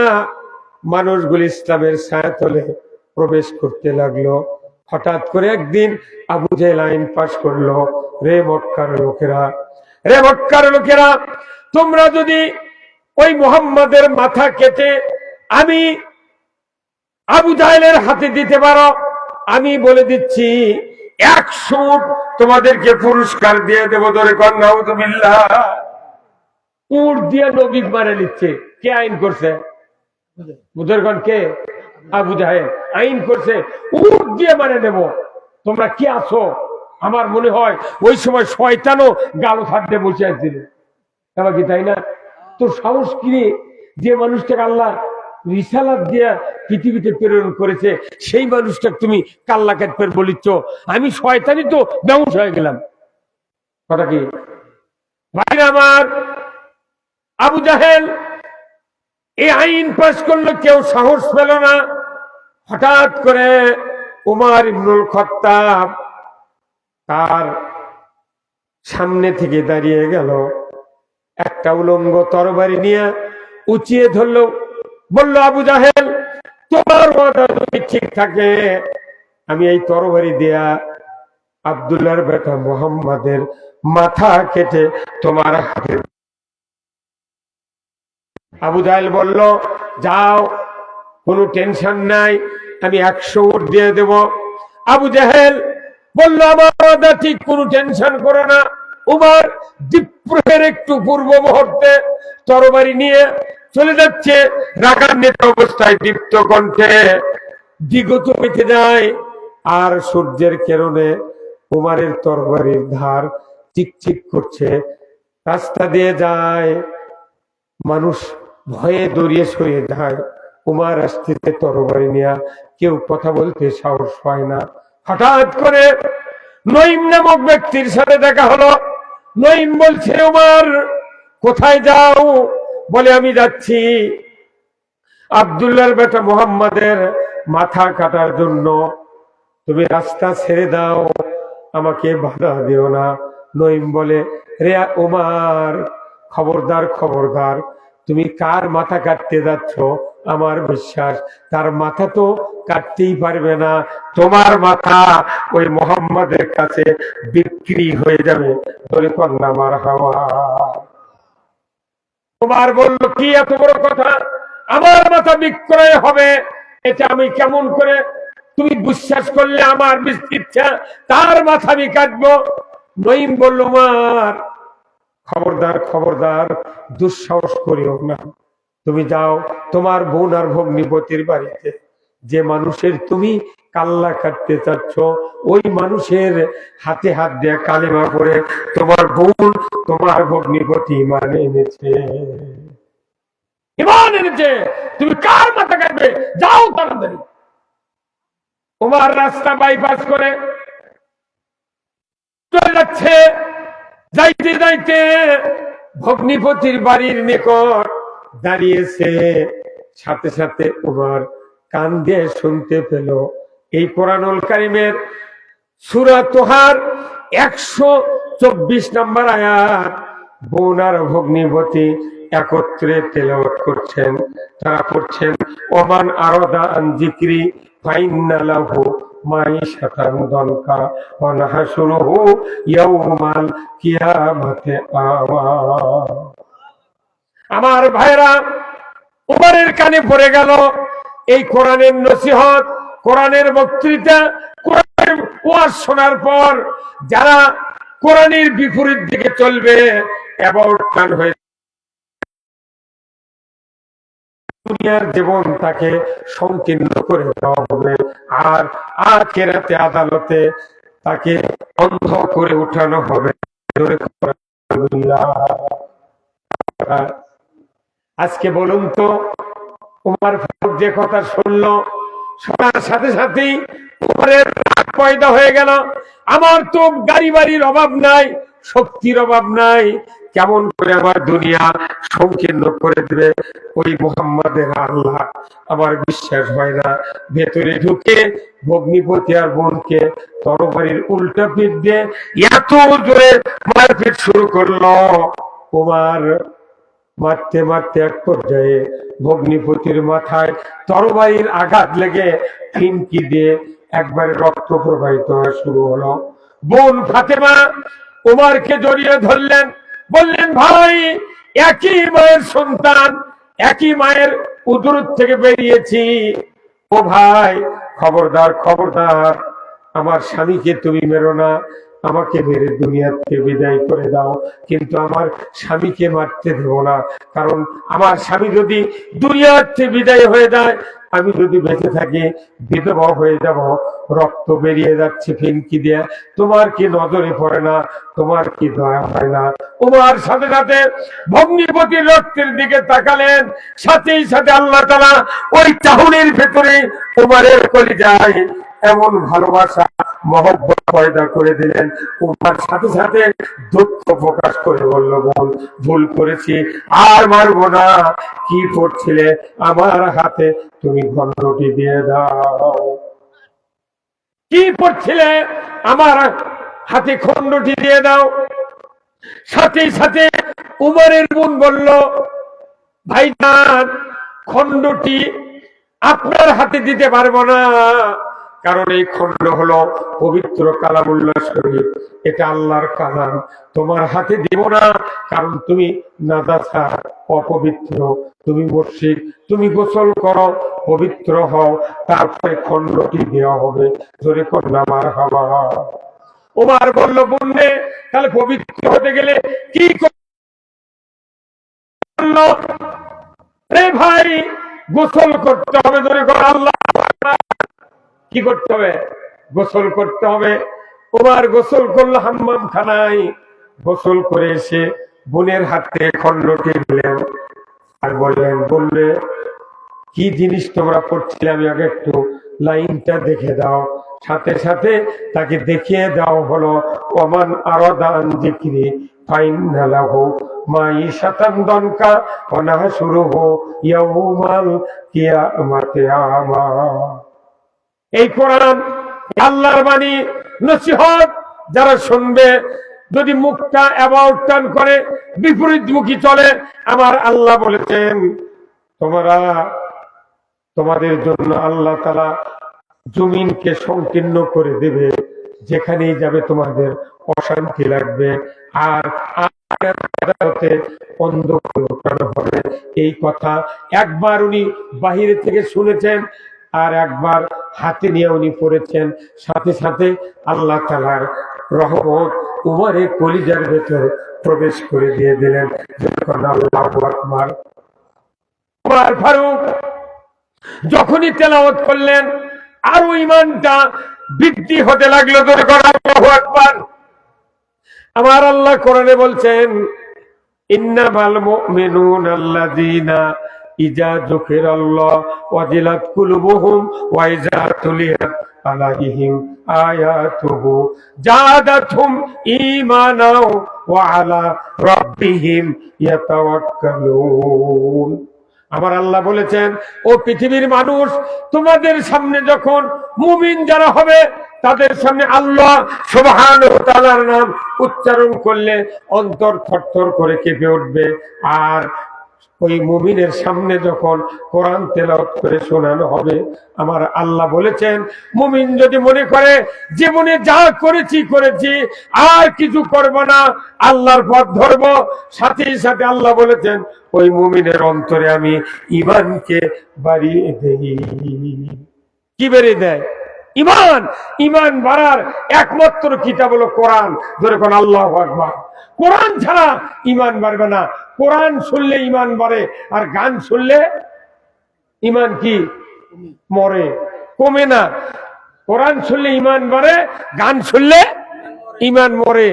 মানুষগুলি ইসলামের ছায়াতলে প্রবেশ করতে লাগলো। হঠাৎ করে একদিন আবু জাহেল আইন পাস করলো, রে মক্কার লোকেরা, রে মক্কার লোকেরা, তোমরা যদি ওই মুহাম্মাদের মাথা কেটে আমি আবু জাহেলের হাতে দিতে পারো, আমি বলে দিচ্ছি 100 উট তোমাদেরকে পুরস্কার দিয়ে দেবো। ধরে কর নাউযুবিল্লাহ। উট দিয়ে নবী মারে নিচ্ছে। কে আইন করছে? বুঝেরগণ কে? আবু জাহেল আইন করছে, উট দিয়ে মারে নেব। তোমরা কি আছো? আমার মনে হয় ওই সময় শয়তানও গালো থাকতে বসে আসছিল, কি তাই না? তোর সাহস কিনে যে মানুষটাকে আল্লাহ রিসালাত দিয়া পৃথিবীতে প্রেরণ করেছে, সেই মানুষটা তুমি কাল্লা কাটপের বলিচ্ছ। আমি শয়তানি তো বেহুশ হয়ে গেলাম। কথা কি? ভাই আমার, আবু জাহেল এই আইন পাশ করলো, কেউ সাহস পেল না। হঠাৎ করে উমর ইবনুল খাত্তাব তার সামনে থেকে দাঁড়িয়ে গেল, একটা উলঙ্গ তরবারি নিয়ে উঁচিয়ে ধরলো, বলল, আবু জাহেল, তোমার ওয়াদা যদি ঠিক থাকে, আমি এই তরবারি দেয়া আব্দুল্লাহর বেটা মুহাম্মাদের মাথা কেটে তোমার হাতে। আবু জাহেল বলল, যাও, কোনো টেনশন নাই, আমি 100 উট দিয়ে দেব। আবু জাহেল বলল, আমার ওয়াদা ঠিক, কোনো টেনশন করো না। উমর দ্বীপ্রহের একটু পূর্ব মুহূর্তে তরবারি নিয়ে চলে যাচ্ছে, রাগান্বিত অবস্থায় দীপ্ত কণ্ঠে দিগত মেতে যায়, আর সূর্যের কিরণে উমরের তরবারির ধার চিকচিক করছে। রাস্তা দিয়ে যায়, মানুষ ভয়ে দৌড়িয়ে সরিয়ে যায়। উমর আসতে তরবারি নিয়ে, কেউ কথা বলতে সাহস পায় না। হঠাৎ করে নঈম নামক ব্যক্তির সাথে দেখা হলো। নঈম বলছে, উমর কোথায় যাও? বলে, আমি যাচ্ছি আব্দুল্লাহর বেটা মুহাম্মাদের মাথা কাটার জন্য, তুমি রাস্তা ছেড়ে দাও, আমাকে বাধা দিও না। নঈম বলে, রে উমর, খবরদার খবরদার, তুমি কার মাথা কাটতে যাচ্ছ? আমার বিশ্বাস তার মাথা তো কাটতেই পারবে না, তোমার মাথা ওই মুহাম্মাদের কাছে বিক্রি হয়ে যাবে। বলে, কন্যা মারহাবা। উমর বলল, কি এত বড় কথা? আমার মাথা বিক্রয় হবে, এটা আমি কেমন করে? তুমি বিশ্বাস করলে আমার ইচ্ছা, তার মাথা আমি কাটবো? নঈম বলল, উমর খবরদার খবরদার, দুঃসাহস করিও না। তুমি যাও তোমার বোন আর ভগ্নিপতির বাড়িতে, যে মানুষের তুমি কাল্লা কাটতে চাচ্ছ, ওই মানুষের হাতে হাত দিয়ে কালেমা করে তোমার বোন, তোমার ভগ্নিপতি ইমান এনেছে, ইমান এনেছে। তুমি কার মাথা কাটবে? যাও তাড়াতাড়ি। উমর রাস্তা বাইপাস করে চলে যাচ্ছে। যাইতে যাইতে ভগ্নিপতির বাড়ির নিকট দাঁড়িয়েছে। সাথে সাথে উমর কান দিয়ে শুনতে পেল এই কোরআনুল কারীমের সূরা তোহার 124 নম্বর আয়াত। বোন আর ভগ্নিপতি একত্রে তেলাওয়াত করছেন। তারা পড়ছেন, ওমান আরাদা আন যিকরি ফাইন্না লাহু মাইশাতান দনকা ওয়া নাহশুরুহু ইয়াউমাল কিয়ামাতি আমা। আমার ভাইরা, উমরের কানে পড়ে গেল এই কোরআনের নসিহত, কোরআনের বক্তৃতা, কোরআনের ওয়াজ শোনার পর যারা কোরআনের বিপরীত দিকে চলবে, অ্যাবাউট টার্ন হয়ে দুনিয়ার জীবন তাকে সংকীর্ণ করে দেওয়া হবে, আর আখিরাতে আদালতে তাকে অন্ধ করে উঠানো হবে। আজকে বলুন তো, উমর ফারুক যে কথা শুনলো, শোনার সাথে সাথেই উমরের রাগ পয়দা হয়ে গেল। আমার তো গাড়ি বাড়ির অভাব নাই, শক্তির অভাব নাই, কেমন করে আমার দুনিয়া সংকীর্ণ করে দেবে ওই মুহাম্মাদের আল্লাহ, আমার বিশ্বাস হয় না। ভেতরে ঢুকে ভগ্নিপতি আর বোনকে তরবারির উল্টা পিঠ দিয়ে এত জোরে মারপিট শুরু করলো। উমর মারতে মারতে এক পর্যায়ে ভগ্নিপতির মাথায় তরবারির আঘাত লেগে ফিনকি দিয়ে একবারে রক্ত প্রবাহিত হওয়া শুরু হলো। বোন ফাতেমা উমরকে জড়িয়ে ধরলেন, বললেন, ভাই, একই মায়ের সন্তান, একই মায়ের উদর থেকে বেরিয়েছি, ও ভাই খবরদার খবরদার, আমার স্বামীকে তুমি মেরো না, আমাকে মেরে দুনিয়াতে বিদায় করে দাও, কিন্তু আমার স্বামীকে মারতে দেবো না, কারণ আমার স্বামী যদি দুনিয়াতে বিদায় হয়ে যায়, আমি যদি বেঁচে থাকি বিধবা হয়ে যাব, রক্ত বেরিয়ে যাচ্ছে ফিনকি দিয়ে, তোমার কি নজরে পড়ে না? তোমার কি দয়া হয় না? উমর সাথে সাথে ভগ্নিপতির রক্তের দিকে তাকালেন, সাথেই সাথে আল্লাহ তাআলা ওই চাহনির ভেতরে উমরের কলিজায় এমন ভালোবাসা মহব্বত পয়দা করে দিলেন। উমার সাথে সাথে দুঃখ প্রকাশ করে বলল, ভুল করেছি, আর মারবো না। কি পড়ছিলে? আমার হাতে তুমি খণ্ডটি দিয়ে দাও। কি পড়ছিলে? আমার হাতে খণ্ডটি দিয়ে দাও। সাথে সাথে উমরের বোন বলল, ভাইজান, খণ্ডটি আপনার হাতে দিতে পারবো না, কারণ এই খণ্ড হলো পবিত্র কালামুল্লাহ শরীফ, এটা আল্লাহর কালাম। তোমার হাতে দিব না, কারণ তুমি নাজাসা, অপবিত্র, তুমি মুশরিক, তুমি গোসল করো, পবিত্র হও, তারপরে খণ্ডটি দেওয়া হবে। জোরে কন্যা মারহাবা। ওমর বলল, বোনে, তাহলে পবিত্র হতে গেলে কি করলো? রে ভাই, গোসল করতে হবে। জোরে কন্যা আল্লাহ। কি করতে হবে? গোসল করতে হবে। ওমর গোসল করলো হাম্মাম খানায়। গোসল করে এসে বোনের হাতে খণ্ডটি দিলেন আর বললেন, বললে কি জিনিস তোমরা পড়ছিলে, আমি আগে একটু লাইনটা দেখে দাও। সাথে সাথে তাকে দেখিয়ে দাও হলো, ওমান আরাদান যিকরি ফাইন্না লাহু মাইশাতান দনকা ওয়া নাহশুরুহু ইয়াউমাল কিয়ামাতি আমা। এই কোরআন আল্লাহর বাণী, নসিহত যারা শুনবে, যদি মুখটা অ্যাবাউট টার্ন করে, বিপরীতমুখী চলে, আমার আল্লাহ বলেছেন তোমাদের জন্য আল্লাহ তাআলা জমিনকে সংকীর্ণ করে দেবে, যেখানেই যাবে তোমাদের অশান্তি লাগবে, আর আখিরাতে অন্ধকার হবে। এই কথা একবার উনি বাহিরে থেকে শুনেছেন, আর একবার হাতে নিয়ে উনি পড়েছেন। সাথে সাথে আল্লাহ তাআলার রহমত উমরের কলিজার ভেতরে প্রবেশ করে দিয়ে দিলেন। আল্লাহু আকবার। উমর ফারুক যখনই তেলাওয়াত করলেন, আরো ঈমানটা বৃদ্ধি হতে লাগলো। আল্লাহু আকবার। আমার আল্লাহ কোরআনে বলছেন, ইন্নামাল মুমিনুনা আল্লাযীনা ইজা যুকিরাল্লাহ ওয়াজিলাত কুলুবুহুম ওয়া ইজা তুলিয়াত আলাইহিম আয়াতুহু জাদাতহুম ঈমানাও ওয়া আলা রাব্বিহিম ইয়াতাওয়াক্কালুন। আমার আল্লাহ বলেছেন, ও পৃথিবীর মানুষ, তোমাদের সামনে যখন মুমিন যারা হবে, তাদের সামনে আল্লাহ সুবহানাহু ওয়া তাআলার নাম উচ্চারণ করলে অন্তর থরথর করে কেঁপে উঠবে। আর ওই মুমিনের সামনে যখন কোরআন তেলাওয়াত করে শোনানো হবে, আমার আল্লাহ বলেছেন, মুমিন যদি মনে করে জীবনে যা করেছি আর কিছু করব না, আল্লাহর পথ ধরবো, সাথে সাথে আল্লাহ বলেছেন, ওই মুমিনের অন্তরে আমি ঈমানকে বাড়িয়ে দেই। কি বেড়ে দেয়? ঈমান। ঈমান বাড়ার একমাত্র কিতাব হলো কোরআন। ধরে কোন আল্লাহু আকবার। কোরআন ছাড়া ঈমান বাড়বে না। কোরআন শুনলে ঈমান বাড়ে, আর গান শুনলে ঈমান কি মরে, কমে না। কোরআন শুনলে ঈমান বাড়ে, গান শুনলে ঈমান মরে।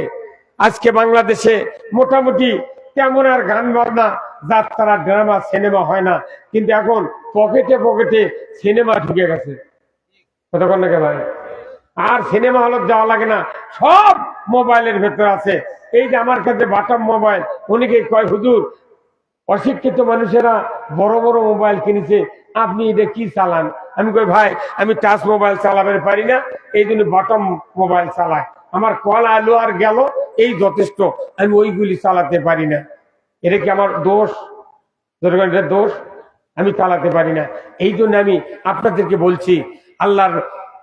আজকে বাংলাদেশে মোটামুটি তেমন আর গান বাজনা, যাত্রা, ড্রামা, সিনেমা হয় না, কিন্তু এখন পকেটে পকেটে সিনেমা ঢুকে গেছে। কতক্ষণ লাগে ভাই? আর সিনেমা হলে যাওয়া লাগে না, সব মোবাইলের ভেতর আছে। এই যে আমার কাছে বাটাম মোবাইল, অনেকে কয়, হুজুর, অশিক্ষিত মানুষেরা বড় বড় মোবাইল কিনেছে, আপনি এটা কি চালান? আমি কই, ভাই, আমি টাচ মোবাইল চালাতে পারি না, এই জন্য বাটাম মোবাইল চালাই। আমার কল আলো আর গেল, এই যথেষ্ট, আমি ওইগুলি চালাতে পারি না। এটা কি আমার দোষ? দোষ, আমি চালাতে পারি না। এই জন্য আমি আপনাদেরকে বলছি,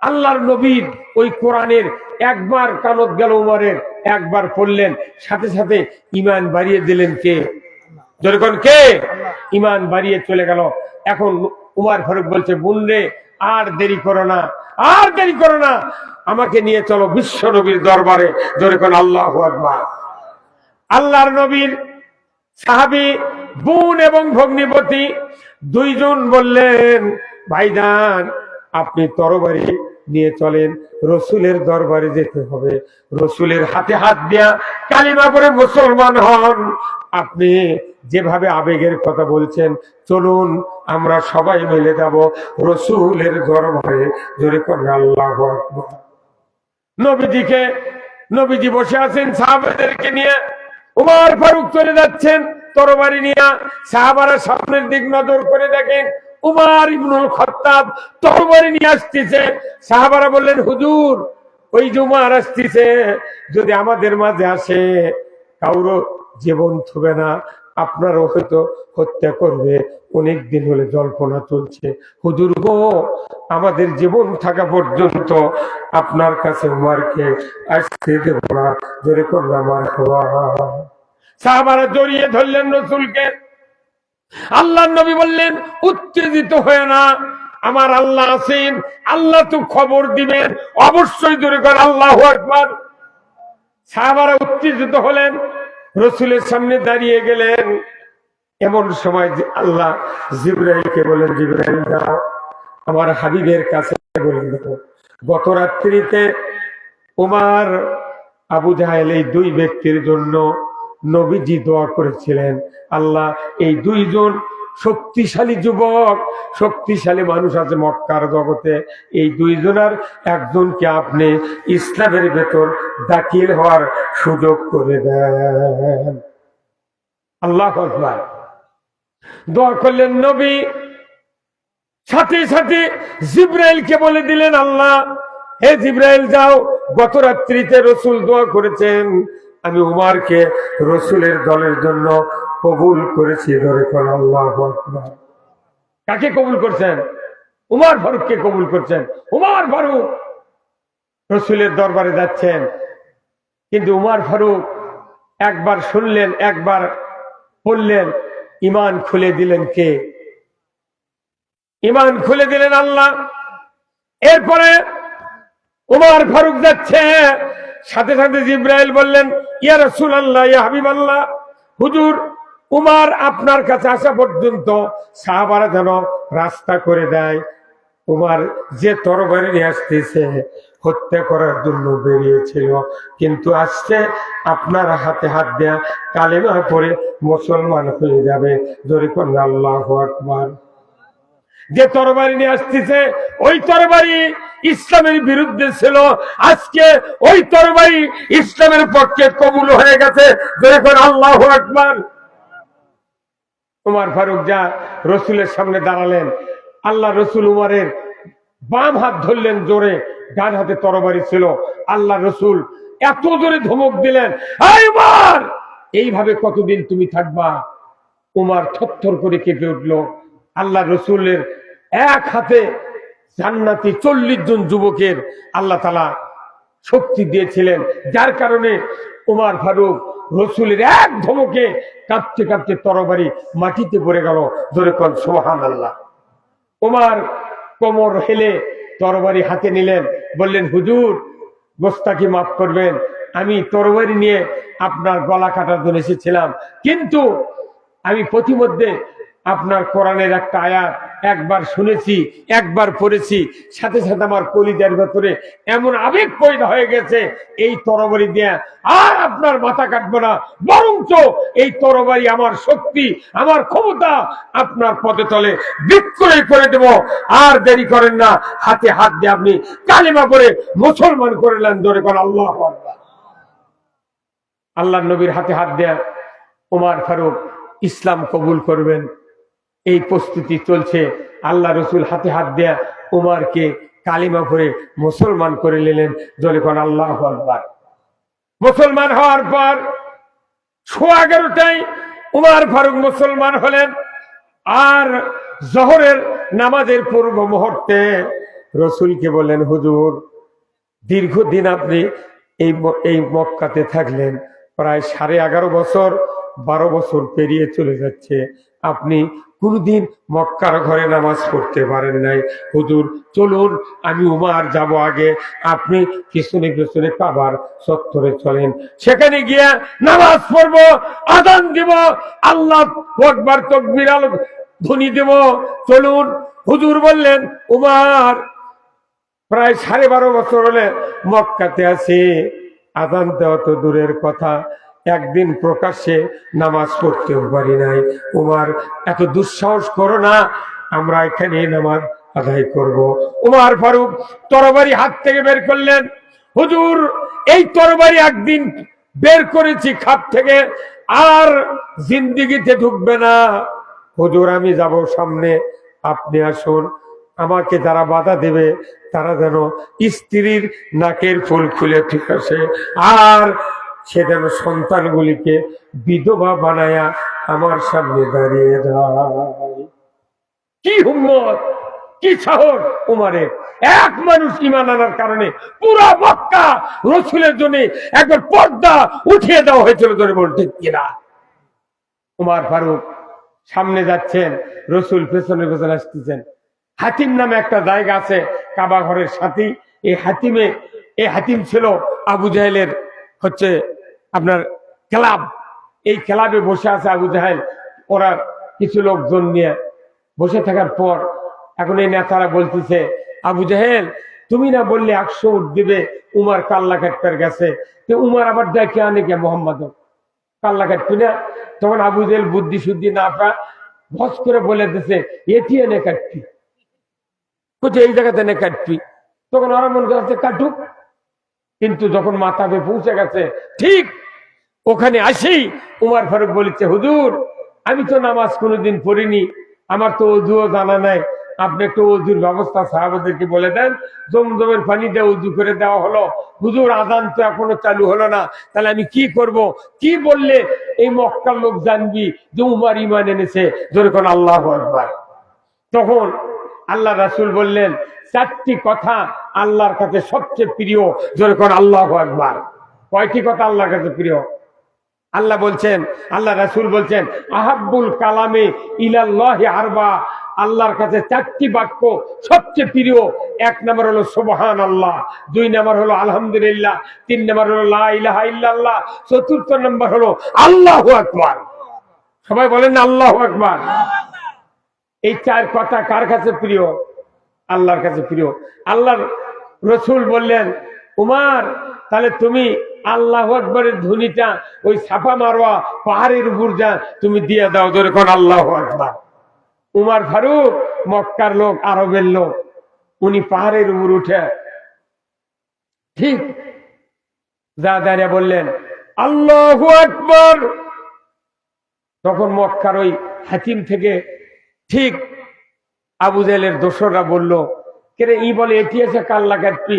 আল্লাহর নবীর ওই কোরআনের একবার কানত গেল উমরের, একবার পড়লেন, সাথে সাথে ঈমান বাড়িয়ে দিলেন কে? যখন কে? ঈমান বাড়িয়ে চলে গেল। এখন উমর ফারুক বলছে, বোনরে, আর দেরি করো না, আর দেরি করো না, আমাকে নিয়ে চলো বিশ্ব নবীর দরবারে। যখন আল্লাহু আকবার। আল্লাহর নবীর সাহাবী বোন এবং ভগ্নিপতি দুইজন বললেন, ভাইজান, আপনি তরবারি নিয়ে চলেন, রসুলের দরবারে যেতে হবে, রসুলের হাতে হাত দেয়া কালিমা পড়ে মুসলমান হন। আপনি যেভাবে আবেগের কথা বলছেন, চলুন আমরা সবাই মিলে যাব রসুলের দরবারে। জোরে করে আল্লাহু আকবার। নবীজি বসে আছেন সাহাবাদেরকে নিয়ে, উমর ফারুক চলে যাচ্ছেন তরবারি নিয়ে। সাহাবারা সামনের দিক নজর করে দেখেন উমর ইবনুল খাত্তাব তরবারি নিয়ে আসতেছে। সাহাবারা বললেন, হুজুর ওই যে উমর আসতেছে, যদি আমাদের মাঝে আসে কারো জীবন থবে না, আপনারও হয়তো হত্যা করবে। অনেক দিন হলে জল্পনা চলছে, হুজুর গো আমাদের জীবন থাকা পর্যন্ত আপনার কাছে উমরকে আসতে দেব না। জোরে করলাম মারহাবা। সাহাবারা জড়িয়ে ধরলেন রাসূলকে। আল্লাহর নবী বললেন, উত্তেজিত হয়ে না, আমার আল্লাহ আছেন, আল্লাহ তো খবর দিবেন অবশ্যই। জোরে করে আল্লাহু আকবার। সাহাবারা উত্তেজিত হলেন, রাসূলের সামনে দাঁড়িয়ে গেলেন। এমন সময় আল্লাহ জিবরাইলকে বলেন, জিবরাইল যাও আমার হাবিবের কাছে বলে দেখো, গত রাত্রিতে উমর আবু জাহেল এই দুই ব্যক্তির জন্য নবীজি দোয়া করেছিলেন। আল্লাহ এই দুইজন শক্তিশালী যুবক, শক্তিশালী মানুষ আছে মক্কার জগতে, এই দুইজনের একজনকে আপনি ইসলামের ভেতর দাখিল হওয়ার সুযোগ করে দেন। আল্লাহু আকবার। দোয়া করলেন নবী, সাথে সাথে জিবরাইলকে বলে দিলেন, আল্লাহ হে জিবরাইল যাও, গত রাত্রিতে রাসূল দোয়া করেছেন, আমি উমরকে রাসূলের দলের জন্য কবুল করেছি। ধরে কোন আল্লাহু আকবার। কাকে কবুল করছেন? উমর ফারুককে কবুল করছেন। উমর ফারুক রাসূলের দরবারে যাচ্ছেন, কিন্তু উমর ফারুক একবার শুনলেন, একবার বললেন, ঈমান খুলে দিলেন কে? ঈমান খুলে দিলেন আল্লাহ। এরপরে উমর ফারুক যাচ্ছে, সাথে সাথে জিবরাইল বললেন, ইয়া রাসূলুল্লাহ, ইয়া হাবিবাল্লাহ, হুজুর উমর আপনার কাছে আসা পর্যন্ত সাহাবারা যেন রাস্তা করে দেয়। উমর যে তরবারি নিয়ে আসতেছে হত্যা করার জন্য বেরিয়েছিল, কিন্তু আসছে আপনার হাতে হাত দেয়া কালেমা পড়ে মুসলমান হয়ে যাবে। জোরে কোন আল্লাহু আকবার। যে তরবারি নিয়ে আসতেছে ওই তরবারি ইসলামের বিরুদ্ধে ছিল, আজকে ওই তরবারি ইসলামের পক্ষে কবুল হয়ে গেছে। জোরে কোন আল্লাহু আকবার। উমর ফারুক যা রাসূলের সামনে দাঁড়ালেন, আল্লাহ রাসূল উমরের বাম হাত ধরলেন জোরে, ডান হাতে তরবারি ছিল। আল্লাহ রাসূল এত জোরে ধমক দিলেন, এই উমর এইভাবে কতদিন তুমি থাকবা? উমর থরথর করে কেঁপে উঠল। আল্লাহ রাসূলের এক হাতে জান্নাতি 40 জন যুবকের আল্লাহ তাআলা শক্তি দিয়েছিলেন, যার কারণে উমর ফারুক রাসূলের এক ধমকে কাঁপতে কাঁপতে তরবারি মাটিতে পড়ে গেল। জোরে কোন সুবহানাল্লাহ। উমর কোমর হেলে তরবারি হাতে নিলেন, বললেন, হুজুর গোস্তাকি মাফ করবেন, আমি তরবারি নিয়ে আপনার গলা কাটার জন্য এসেছিলাম, কিন্তু আমি প্রতিমধ্যে আপনার কোরআনের একটা আয়াত একবার শুনেছি, একবার পড়েছি, সাথে সাথে আমার কলিজার ভেতরে এমন আবেগ পয়দা হয়ে গেছে, এই তরবারি দিয়ে আর আপনার মাথা কাটবো না, বরঞ্চ এই তরবারি আমার শক্তি, আমার ক্ষমতা আপনার পদে তলে বিক্রয় করে দেব। আর দেরি করেন না, হাতে হাত দিয়ে আপনি কালিমা করে মুসলমান করলেন। ধরে কোন আল্লাহু আকবার। আল্লাহর নবীর হাতে হাত দেয়া উমর ফারুক ইসলাম কবুল করবেন, এই প্রস্তুতি চলছে। আল্লাহ রাসূল হাতে হাত দেয়া উমরকে কালিমা করে মুসলমান করে নিলেন। জোরে কোন আল্লাহু আকবার। মুসলমান হওয়ার পর 11:30টায় উমর ফারুক মুসলমান হলেন। আর জোহরের নামাজের পূর্ব মুহূর্তে রাসূলকে বললেন, হুজুর দীর্ঘদিন আপনি এই মক্কাতে থাকলেন, প্রায় 11.5 বছর, 12 বছর পেরিয়ে চলে যাচ্ছে, আপনি কোনদিন মক্কার ঘরে নামাজ পড়তে পারেন নাই। হুজুর চলুন, আমি উমর যাব আগে, আপনি পিছনে পিছনে কাবার চত্বরে চলেন, সেখানে গিয়ে নামাজ পড়বো, আযান দিব, আল্লাহু আকবার তাকবীর ধ্বনি দেব। চলুন। হুজুর বললেন, উমর প্রায় 12.5 বছর হলে মক্কাতে আছি, আযান দেওয়া তো দূরের কথা, একদিন প্রকাশ্যে নামাজ পড়তেও পারি নাই। উমর এত দুঃসাহস করো না, আমরা এখানে নামাজ আদায় করব। উমর ফারুক তরবারি হাত থেকে বের করলেন। হুজুর এই তরবারি একদিন বের করেছি খাপ থেকে, আর জিন্দিগিতে ঢুকবে না। হুজুর আমি যাব সামনে, আপনি আসুন। আমাকে যারা বাধা দেবে তারা যেন স্ত্রীর নাকের ফুল খুলে ঠিক আছে, আর সে যেন সন্তানগুলিকে বিধবা বানায়া আমার সামনে দাঁড়িয়ে যায়। কি হিম্মত, কি সাহস উমারের! এক মানুষ ঈমান আনার কারণে পুরা মক্কা রাসূলের জন্য একবার পর্দা উঠিয়ে দেওয়া হয়েছিল, ধরে বলতে কিনা। উমার ফারুক সামনে যাচ্ছেন, রাসূল পেছনে পেছনে আসতেছেন। হাতিম নামে একটা জায়গা আছে কাবা ঘরের সাথে। এই হাতিম ছিল আবু জাহেলের হচ্ছে আপনার ক্লাব। এই ক্লাবে বসে আছে আবু জাহেল, ওরা কিছু লোকজন নিয়ে বসে থাকার পর এখন এই নেতারা বলতেছে, আবু জাহেল তুমি না বললে 100 উট দিবে, উমার কাল্লা কাটতে গেছে, তো উমার আবার দেখে আনে কে মোহাম্মদ কাল্লা কাটবি না? তখন আবু জাহেল বুদ্ধি শুদ্ধি না পা ভস করে বলে দিছে, এটি এনে কাটবি, কোথায় এই জায়গাতে এনে কাটবি। তখন ওরা মনে করছে কাটুক, কিন্তু যখন মাথাবে পৌঁছে গেছে ঠিক ওখানে আসি উমার ফারুক বলেছে, হুজুর আমি তো নামাজ কোনোদিন পড়িনি, আমার তো ওযুও জানা নাই, আপনি একটু ওযুর ব্যবস্থা সাহাবাদেরকে বলে দেন। জমজমের পানি দিয়ে ওযু করে দেওয়া হলো, হুজুর আযান তো এখনো চালু হলো না, তাহলে আমি কি করব? কি বললে এই মক্কার লোক জানবি যে উমার ঈমান এনেছে? জোরে কোন আল্লাহু আকবার। তখন আল্লাহ রাসূল বললেন, 4টি কথা আল্লাহর কাছে সবচেয়ে প্রিয়, জোরে কোন আল্লাহু আকবার। কয়টি কথা আল্লাহর কাছে প্রিয়? আল্লাহ বলছেন, আল্লাহ রাসূল বলছেন, আহাব্বুল কালামে ইলাল্লাহি আরবা, আল্লাহর কাছে 4টি বাক্য সবচেয়ে প্রিয়। 1 নম্বর হলো সুবহানাল্লাহ, 2 নম্বর হলো আলহামদুলিল্লাহ, 3 নম্বর হলো লা ইলাহা ইল্লাল্লাহ, 4র্থ নম্বর হলো আল্লাহু আকবার। সবাই বলেন না আল্লাহু আকবার। এই 4 কথা কার কাছে প্রিয়? আল্লাহর কাছে প্রিয়। আল্লাহর রাসূল বললেন, উমার তাহলে তুমি আল্লাহু আকবারের ধ্বনিটা ওই সাফা মারওয়া পাহাড়ের উপর যা তুমি দিয়ে দাও, ধরে কোন আল্লাহু আকবার। উমার ফারুক মক্কার লোক, আরবের লোক, উনি পাহাড়ের উপর উঠে ঠিক যা দাঁড়িয়ে বললেন আল্লাহু আকবার। তখন মক্কার ওই হাতিম থেকে ঠিক আবু জাহেলের দোসররা বলল, কেরে ই বলে এটি আছে কাল্লা কাটপি,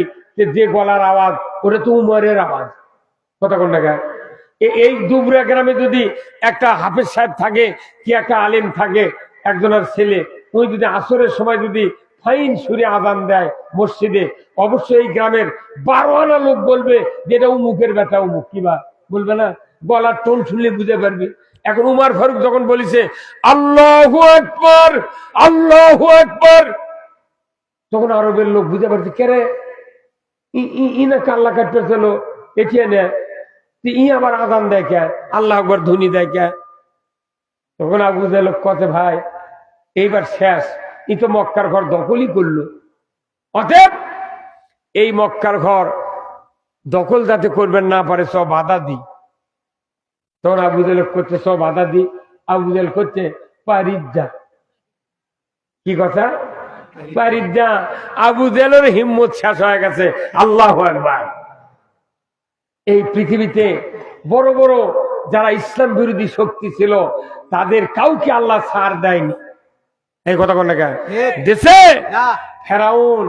যে গলার আওয়াজ ওটা তো উমরের আওয়াজ। কথা কোন টাকা? এই দুবরা গ্রামে যদি একটা হাফেজ সাহেব থাকে কি একটা আলেম থাকে, একজনের ছেলে, ওই যদি আসরের সময় যদি ফাইন সুরে আযান দেয় মসজিদে, অবশ্যই এই গ্রামের 12 আনা লোক বলবে যে এটা উমুকের বেটা উমুক। কিবা বলবে না? গলার টোন শুনলে বুঝে পারবি। এখন উমার ফারুক যখন বলেছে আল্লাহু আকবার, আল্লাহু আকবার, তখন আরবের লোক বুঝে পারছে, কেরে ইনা কাল্লা কাটতে ছিল এটি এনে ই আবার আযান দেয় কে, আল্লাহ আকবার ধ্বনি দেয় কে? তখন আবু জাহেল কতে, ভাই এইবার শেষ, ই তো মক্কার ঘর দখলই করলো, অতএব এই মক্কার ঘর দখল যাতে করবেন না পারে সব বাধা দি। তখন আবু জাহেল করছে সব বাধা দি, আবু জাহেল করছে পারিজ্জা। কি কথা? পারিজ্জা। আবু জাহেলের হিম্মত শেষ হয়ে গেছে। আল্লাহু আকবার। এই পৃথিবীতে বড় বড় যারা ইসলাম বিরোধী শক্তি ছিল তাদের কাউকে আল্লাহ ছাড় দেয়নি। এই কথা কোন টাকা দেশে ফেরাউন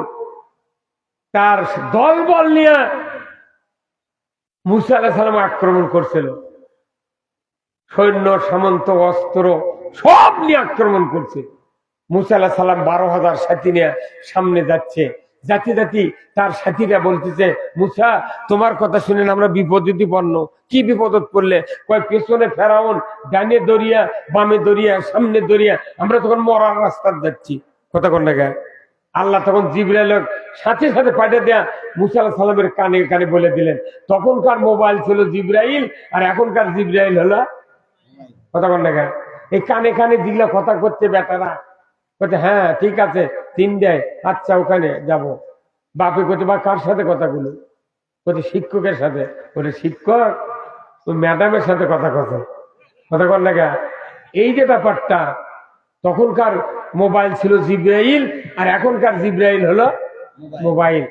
তার দলবল নিয়ে মুসা আলাইহিস সালাম আক্রমণ করছিল, সৈন্য সামন্ত অস্ত্র সব নিয়ে আক্রমণ করছে। মুসা আলাইহিস সালাম 12,000 সাথী নিয়ে সামনে যাচ্ছে, জাতি জাতি তার সাথীরা বলতেছে, মুসা তোমার কথা শুনে আমরা বিপদে পড়ল। কি বিপদত পড়লে? কয় পেছনে ফেরাউন, ডানে দরিয়া, বামে দরিয়া, সামনে দরিয়া, আমরা তখন মরার রাস্তা যাচ্ছি। কথা কোন না? আল্লাহ তখন জিবরাইল সাথে সাথে পাঠিয়ে দেয়া মুসা আলাইহিস সালামের কানে কানে বলে দিলেন। তখনকার মোবাইল ছিল জিবরাইল, আর এখনকার জিবরাইল হলো কথা কোন না? এই কানে কানে যেগুলা কথা করতে বেটারা বলছে, হ্যাঁ ঠিক আছে 3 দেয়, আচ্ছা ওখানে যাব। বাপে করতে বা কার সাথে কথাগুলো বলছে, শিক্ষকের সাথে। বলে শিক্ষক ও ম্যাডামের সাথে কথা কথা কথা কর না। এই যে ব্যাপারটা, তখনকার মোবাইল ছিল জিবরাইল আর এখনকার জিবরাইল হলো মোবাইল।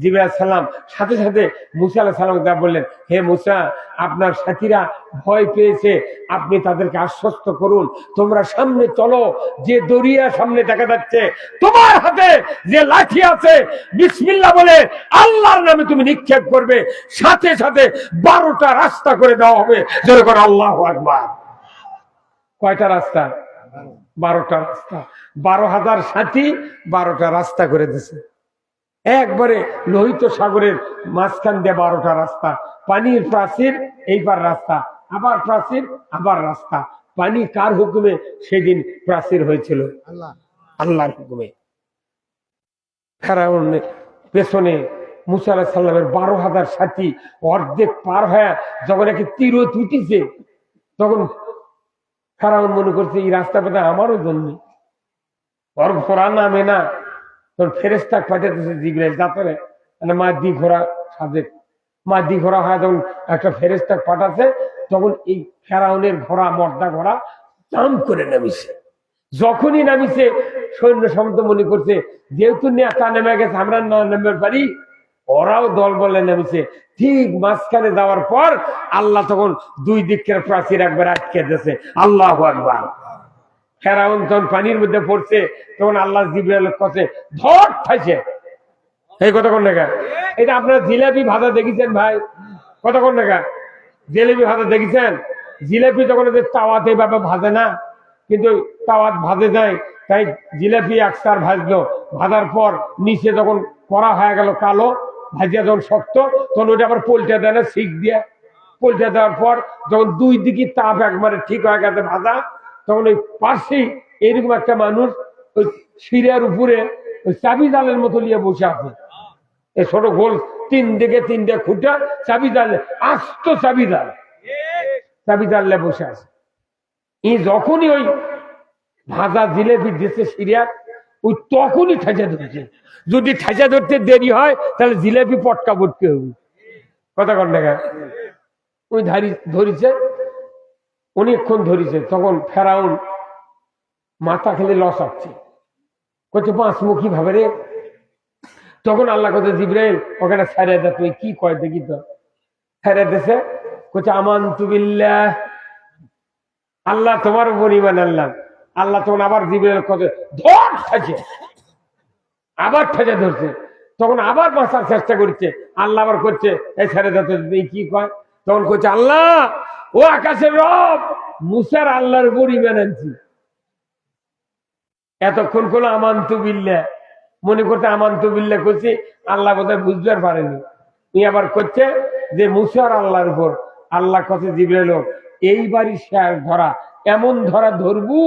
জিবরাইল আলাইহিস সালাম সাথে সাথে মুসা আলাইহিস সালামকে বললেন, হে মুসা, আপনার সাথীরা ভয় পেয়েছে, আপনি তাদেরকে আশ্বস্ত করুন, তোমরা সামনে চলো, যে দরিয়া সামনে দেখা যাচ্ছে, তোমার হাতে যে লাঠি আছে, বিসমিল্লাহ বলে আল্লাহর নামে তুমি নিক্ষেপ করবে, সাথে সাথে 12টা রাস্তা করে দেওয়া হবে। যেরকম আল্লাহু আকবার। কয়টা রাস্তা? 12টা রাস্তা। 12,000 সাথী 12টা রাস্তা করে দিছে। একবারে লোহিত সাগরের মাঝখান দিয়ে 12টা রাস্তা, পানির প্রাচীর, এইবার রাস্তা, আবার প্রাচীর, আবার রাস্তা। পানি কার হুকুমে সেদিন প্রাচীর হয়েছিল? আল্লাহর হুকুমে। ফেরাউনের পেছনে মুসা আলাইহিস সালামের 12,000 সাথী অর্ধেক পার হয়ে যখন একে তীরত উঠিছে, তখন ফেরাউন মনে করছে এই রাস্তা পথে আমারও জন্য, ওর ঘোড়া নামে না। তখন ফেরেশতা পাঠাতেছে জিবরাইল, তারপরে মাদি ঘোড়া সাজে, মাদি ঘোড়া হয় তখন একটা ফেরেশতা পাঠাচ্ছে, তখন এই ফেরাউনের ঘোড়া, মর্দা ঘোড়া দাম করে নামিছে। যখনই নামিছে সৈন্য সামন্ত মনে করছে যেহেতু নেতা নেমে গেছে, আমরা না নেমে পারি, ওরাও দল বলে নেমেছে। ঠিক মাঝখানে যাওয়ার পর আল্লাহ তখন দুই দিকের প্রাচীর একবার আটকে দিয়েছে। আল্লাহু আকবার। ফেরাউন যখন পানির মধ্যে পড়ছে, তখন আল্লাহ জিবরাইলের কাছে ধর খাইছে। এই কতক্ষণ দেখা, এটা আপনারা জিলাপি ভাজা দেখেছেন ভাই? কতক্ষণ দেখা জিলাপি ভাজা দেখেছেন? জিলাপি যখন তাওয়াতে এইভাবে ভাজে না, কিন্তু তাওয়াত ভাজে যায়, তাই জিলাপি একসার ভাজলো, ভাজার পর নিচে যখন করা হয়ে গেল কালো, ভাজিয়া যখন শক্ত, তখন ওইটা আবার পোলটা দেয় না, শিক দিয়ে পোলটা দেওয়ার পর যখন দুই দিকে তাপ একবারে ঠিক হয়ে গেছে ভাজা, তখন ওই পাশেই এরকম একটা মানুষ ওই শিরার উপরে ওই চাবি জালের মতো নিয়ে বসে আছে। এই ছোট গোল 3 দিকে 3টে খুঁটা, চাবি জাল, আস্ত চাবি জাল, চাবি জালে বসে আছে। যখনই ওই ভাজা জিলেপি দিচ্ছে সিরিয়ার, ওই তখনই ঠেঁচা ধরছে। যদি ঠেঁচা ধরতে দেরি হয় তাহলে জিলেপি পটকা পটকে হবে। কথা কন দেখা, ওই ধরিছে, অনেকক্ষণ ধরিছে। তখন ফেরাউন মাথা খেলে লস আসছে, কত পাঁচমুখী ভাবে রে। তখন আল্লাহ কথা, জিবরাইল ওখানে ছাড়িয়ে দে, তুই কি কয় দেখি তো। ছাড়িয়ে দিছে, কোথায় আমানতু বিল্লাহ, আল্লাহ তোমার উপর ঈমান আনলাম। আল্লাহ তখন আবার জিবরাইল কথা ধর ঠেছে, আবার ঠেচে ধরছে। তখন আবার বাঁচার চেষ্টা করছে, আল্লাহ আবার করছে এই ছেড়ে দিতে, কি কয়? তখন করছে আল্লাহ, ও আকাশের রব, মুসার আল্লাহর উপর ঈমান আনছি। এতক্ষণ কোন আমানতু বিল্লাহ মনে করতে, আমানতু বিল্লাহ করছি, আল্লাহ বোধহয় বুঝতে পারেনি। উনি আবার করছে যে মুসার আল্লাহর উপর। আল্লাহ কাছে জিবরাইল, এইবারই শেষ ধরা, এমন ধরা ধরবু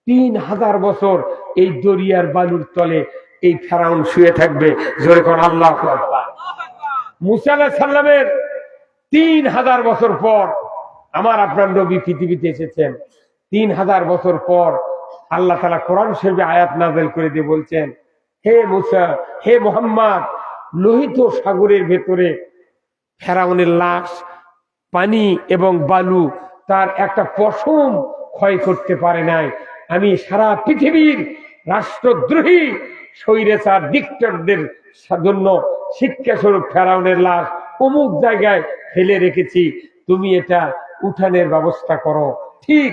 3000 বছর এই দরিয়ার বালুর তলে এই ফেরাউন শুয়ে থাকবে। জোরে কোন আল্লাহু আকবার। মুসা আলাইহিস সালামের 3000 বছর পর আমার আপনার নবী পৃথিবীতে এসেছেন। 3000 বছর পর আল্লাহ তাআলা কোরআন শরীফে আয়াত নাযিল করে দিয়ে বলছেন, হে মুসা, হে মুহাম্মদ, লোহিত সাগরের ভেতরে ফেরাউনের লাশ, পানি এবং বালু তার একটা পশম ক্ষয় করতে পারে নাই। আমি সারা পৃথিবীর রাষ্ট্রদ্রোহী স্বৈরাচার ডিক্টেটরদের জন্য শিক্ষা স্বরূপ ফেরাউনের লাশ অমুক জায়গায় ফেলে রেখেছি, তুমি এটা উঠানের ব্যবস্থা করো। ঠিক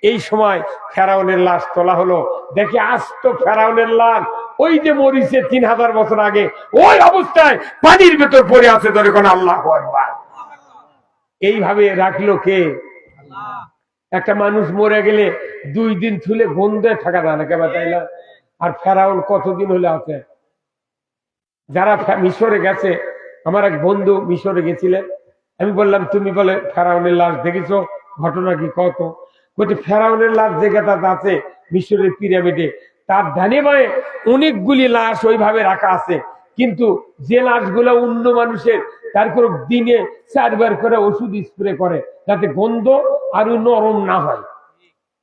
এই সময় ফেরাউনের লাশ তোলা হলো, দেখে আস্ত ফেরাউনের লাশ ওই যে মরিছে 3000 বছর আগে, ওই অবস্থায় পানির ভেতর পড়ে আছে। ধরে কোন আল্লাহু আকবার। এইভাবে রাখলো কে? একটা মানুষ মরে গেলে 2 দিন থুলে গন্ধে থাকা যায় না, কেবা তাই না? আর ফেরাউন কতদিন হলে আছে? যারা মিশরে গেছে, আমার এক বন্ধু মিশরে গেছিলেন, আমি বললাম তুমি বলে ফেরাউনের লাশ দেখেছো, ঘটনা কি কত? বলছে ফেরাউনের লাশ জায়গাটা আছে মিশরের পিরামিডে, তার ধানে বায়ে অনেকগুলি লাশ ওইভাবে রাখা আছে, কিন্তু যে লাশগুলো অন্য মানুষের, তারপর দিনে 4 বার করে ওষুধ স্প্রে করে যাতে গন্ধ আরো নরম না হয়,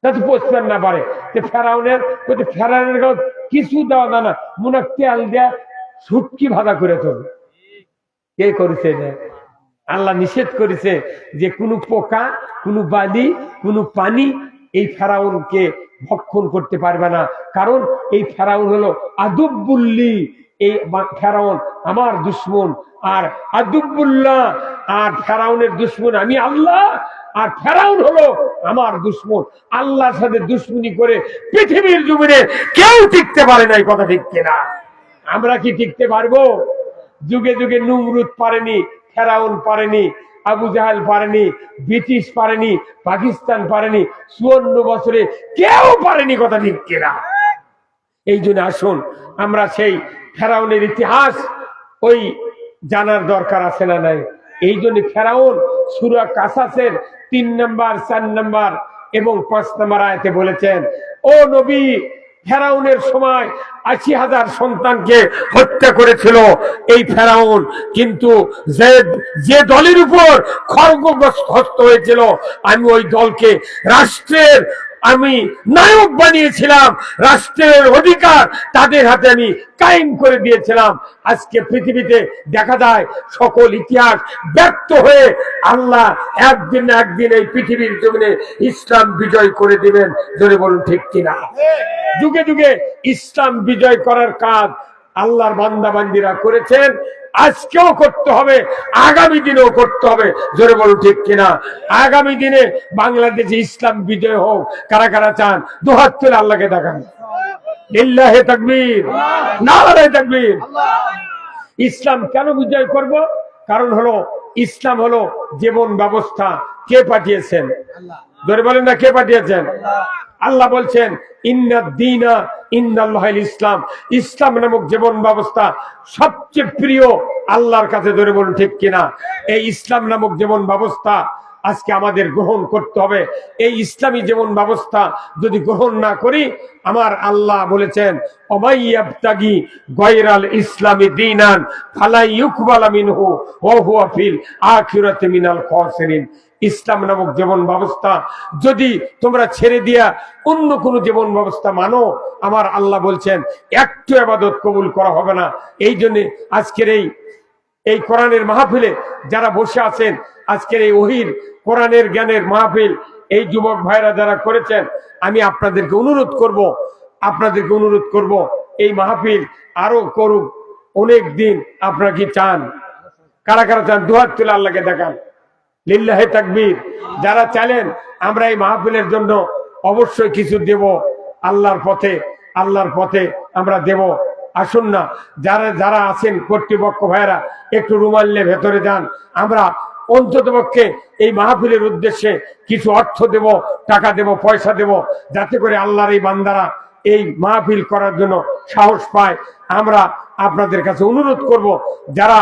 যাতে পচতে না পারে। ফেরাউনের কিছু দেওয়া যায় না, মনে তেল দেয়া শুটকি ভাজা করে তবে কে করেছে? আল্লাহ নিষেধ করেছে যে কোনো পোকা, কোনো বালি, কোনো পানি এই ফেরাউনকে ভক্ষণ করতে পারবে না, কারণ এই ফেরাউন হলো আদুব্বুল্লি, এই ফেরাউন আমার দুশমন, আর আদুবুল্লাহ, আর ফেরাউনের দুশমন আমি আল্লাহ, আর ফেরাউন হলো আমার দুশমন। আল্লাহর সাথে দুশমনি করে পৃথিবীর জমিনে কেউ টিকতে পারে নাই, কথা ঠিক কিনা? আমরা কি টিকতে পারবো? যুগে যুগে নমরুদ পারেনি, ফেরাউন পারেনি, আবু জাহেল পারেনি, ব্রিটিশ পারেনি, পাকিস্তান পারেনি, 54 বছরে কেউ পারেনি, কথা ঠিক কিনা? এই জন্য আসুন আমরা সেই ফেরাউনের ইতিহাস ওই জানার দরকার আছে না নাই? এই জন্য ফেরাউন সূরা কাসাসের 3 নম্বর, 4 নম্বর এবং 5 নম্বর আয়াতে বলেছেন, ও নবী, ফেরাউনের সময় 80,000 সন্তানকে হত্যা করেছিল এই ফেরাউন, কিন্তু যে দলের উপর খড়গহস্ত হয়েছিল আমি ওই দলকে রাষ্ট্রের আমি নায়ক বানিয়েছিলাম, রাষ্ট্রের অধিকার তাদের হাতে আমি কায়েম করে দিয়েছিলাম। আজকে পৃথিবীতে দেখা যায় সকল ইতিহাস ব্যর্থ হয়ে আল্লাহ একদিন না একদিন এই পৃথিবীর জমিনে ইসলাম বিজয় করে দিবেন। জোরে বলুন ঠিক কিনা? যুগে যুগে ইসলাম বিজয় করার কাজ আল্লাহর বান্দা বান্দিরা করেছেন, আজকেও করতে হবে, আগামী দিনেও করতে হবে। জোরে বলুন ঠিক কিনা? আগামী দিনে বাংলাদেশে ইসলাম বিজয় হোক। কারা কারা চান? দুহাত তুলে আল্লাহকে দেখান। লিল্লাহি তাকবীর, নারে তাকবীর। ইসলাম কেন বিজয় করব? কারণ হলো ইসলাম হলো জীবন ব্যবস্থা। কে পাঠিয়েছেন? জোরে বলেন না, কে পাঠিয়েছেন? আল্লাহ বলছেন ইন্নাদ দীনা ইন্দাল্লাহিল ইসলাম, ইসলাম নামক জীবন ব্যবস্থা সবচেয়ে প্রিয় আল্লাহর কাছে। ধরে বলুন ঠিক কিনা? এই ইসলাম নামক জীবন ব্যবস্থা আজকে আমাদের গ্রহণ করতে হবে। এই ইসলামী জীবন ব্যবস্থা যদি গ্রহণ না করি, আমার আল্লাহ বলেছেন ওমাইয়াবতাগি গায়রাল ইসলামি দীনান ফালা ইউকবালা মিনহু ওয়া হুয়া ফিল আখিরাতি মিনাল খাসিরিন। ইসলাম নামক জীবন ব্যবস্থা যদি তোমরা ছেড়ে দিয়া অন্য কোন জীবন ব্যবস্থা মানো, আমার আল্লাহ বলছেন একটু ইবাদত কবুল করা হবে না। এই জন্য আজকের এই কোরআনের মাহফিলে যারা বসে আছেন, আজকের এই ওহির কোরআনের জ্ঞানের মাহফিল এই যুবক ভাইরা যারা করেছেন, আমি আপনাদেরকে অনুরোধ করব এই মাহফিল আরো করুক অনেক দিন। আপনারা কি চান? কারা কারা চান? দুহাত তুলে আল্লাহকে দেখান। লিল্লাহি তাকবীর। যারা চাইলেন আমরা এই মাহফিলের জন্য অবশ্যই কিছু দেব, আল্লাহর পথে আমরা দেব। আসুন না, যারা আছেন কর্তৃপক্ষ ভাইরা একটু রুমাল নিয়ে ভেতরে যান। আমরা অন্ততপক্ষে এই মাহফিলের উদ্দেশ্যে কিছু অর্থ দেব, টাকা দেব, পয়সা দেব, যাতে করে আল্লাহর এই বান্দারা এই মাহফিল করার জন্য সাহস পায়। আমরা আপনাদের কাছে অনুরোধ করব, যারা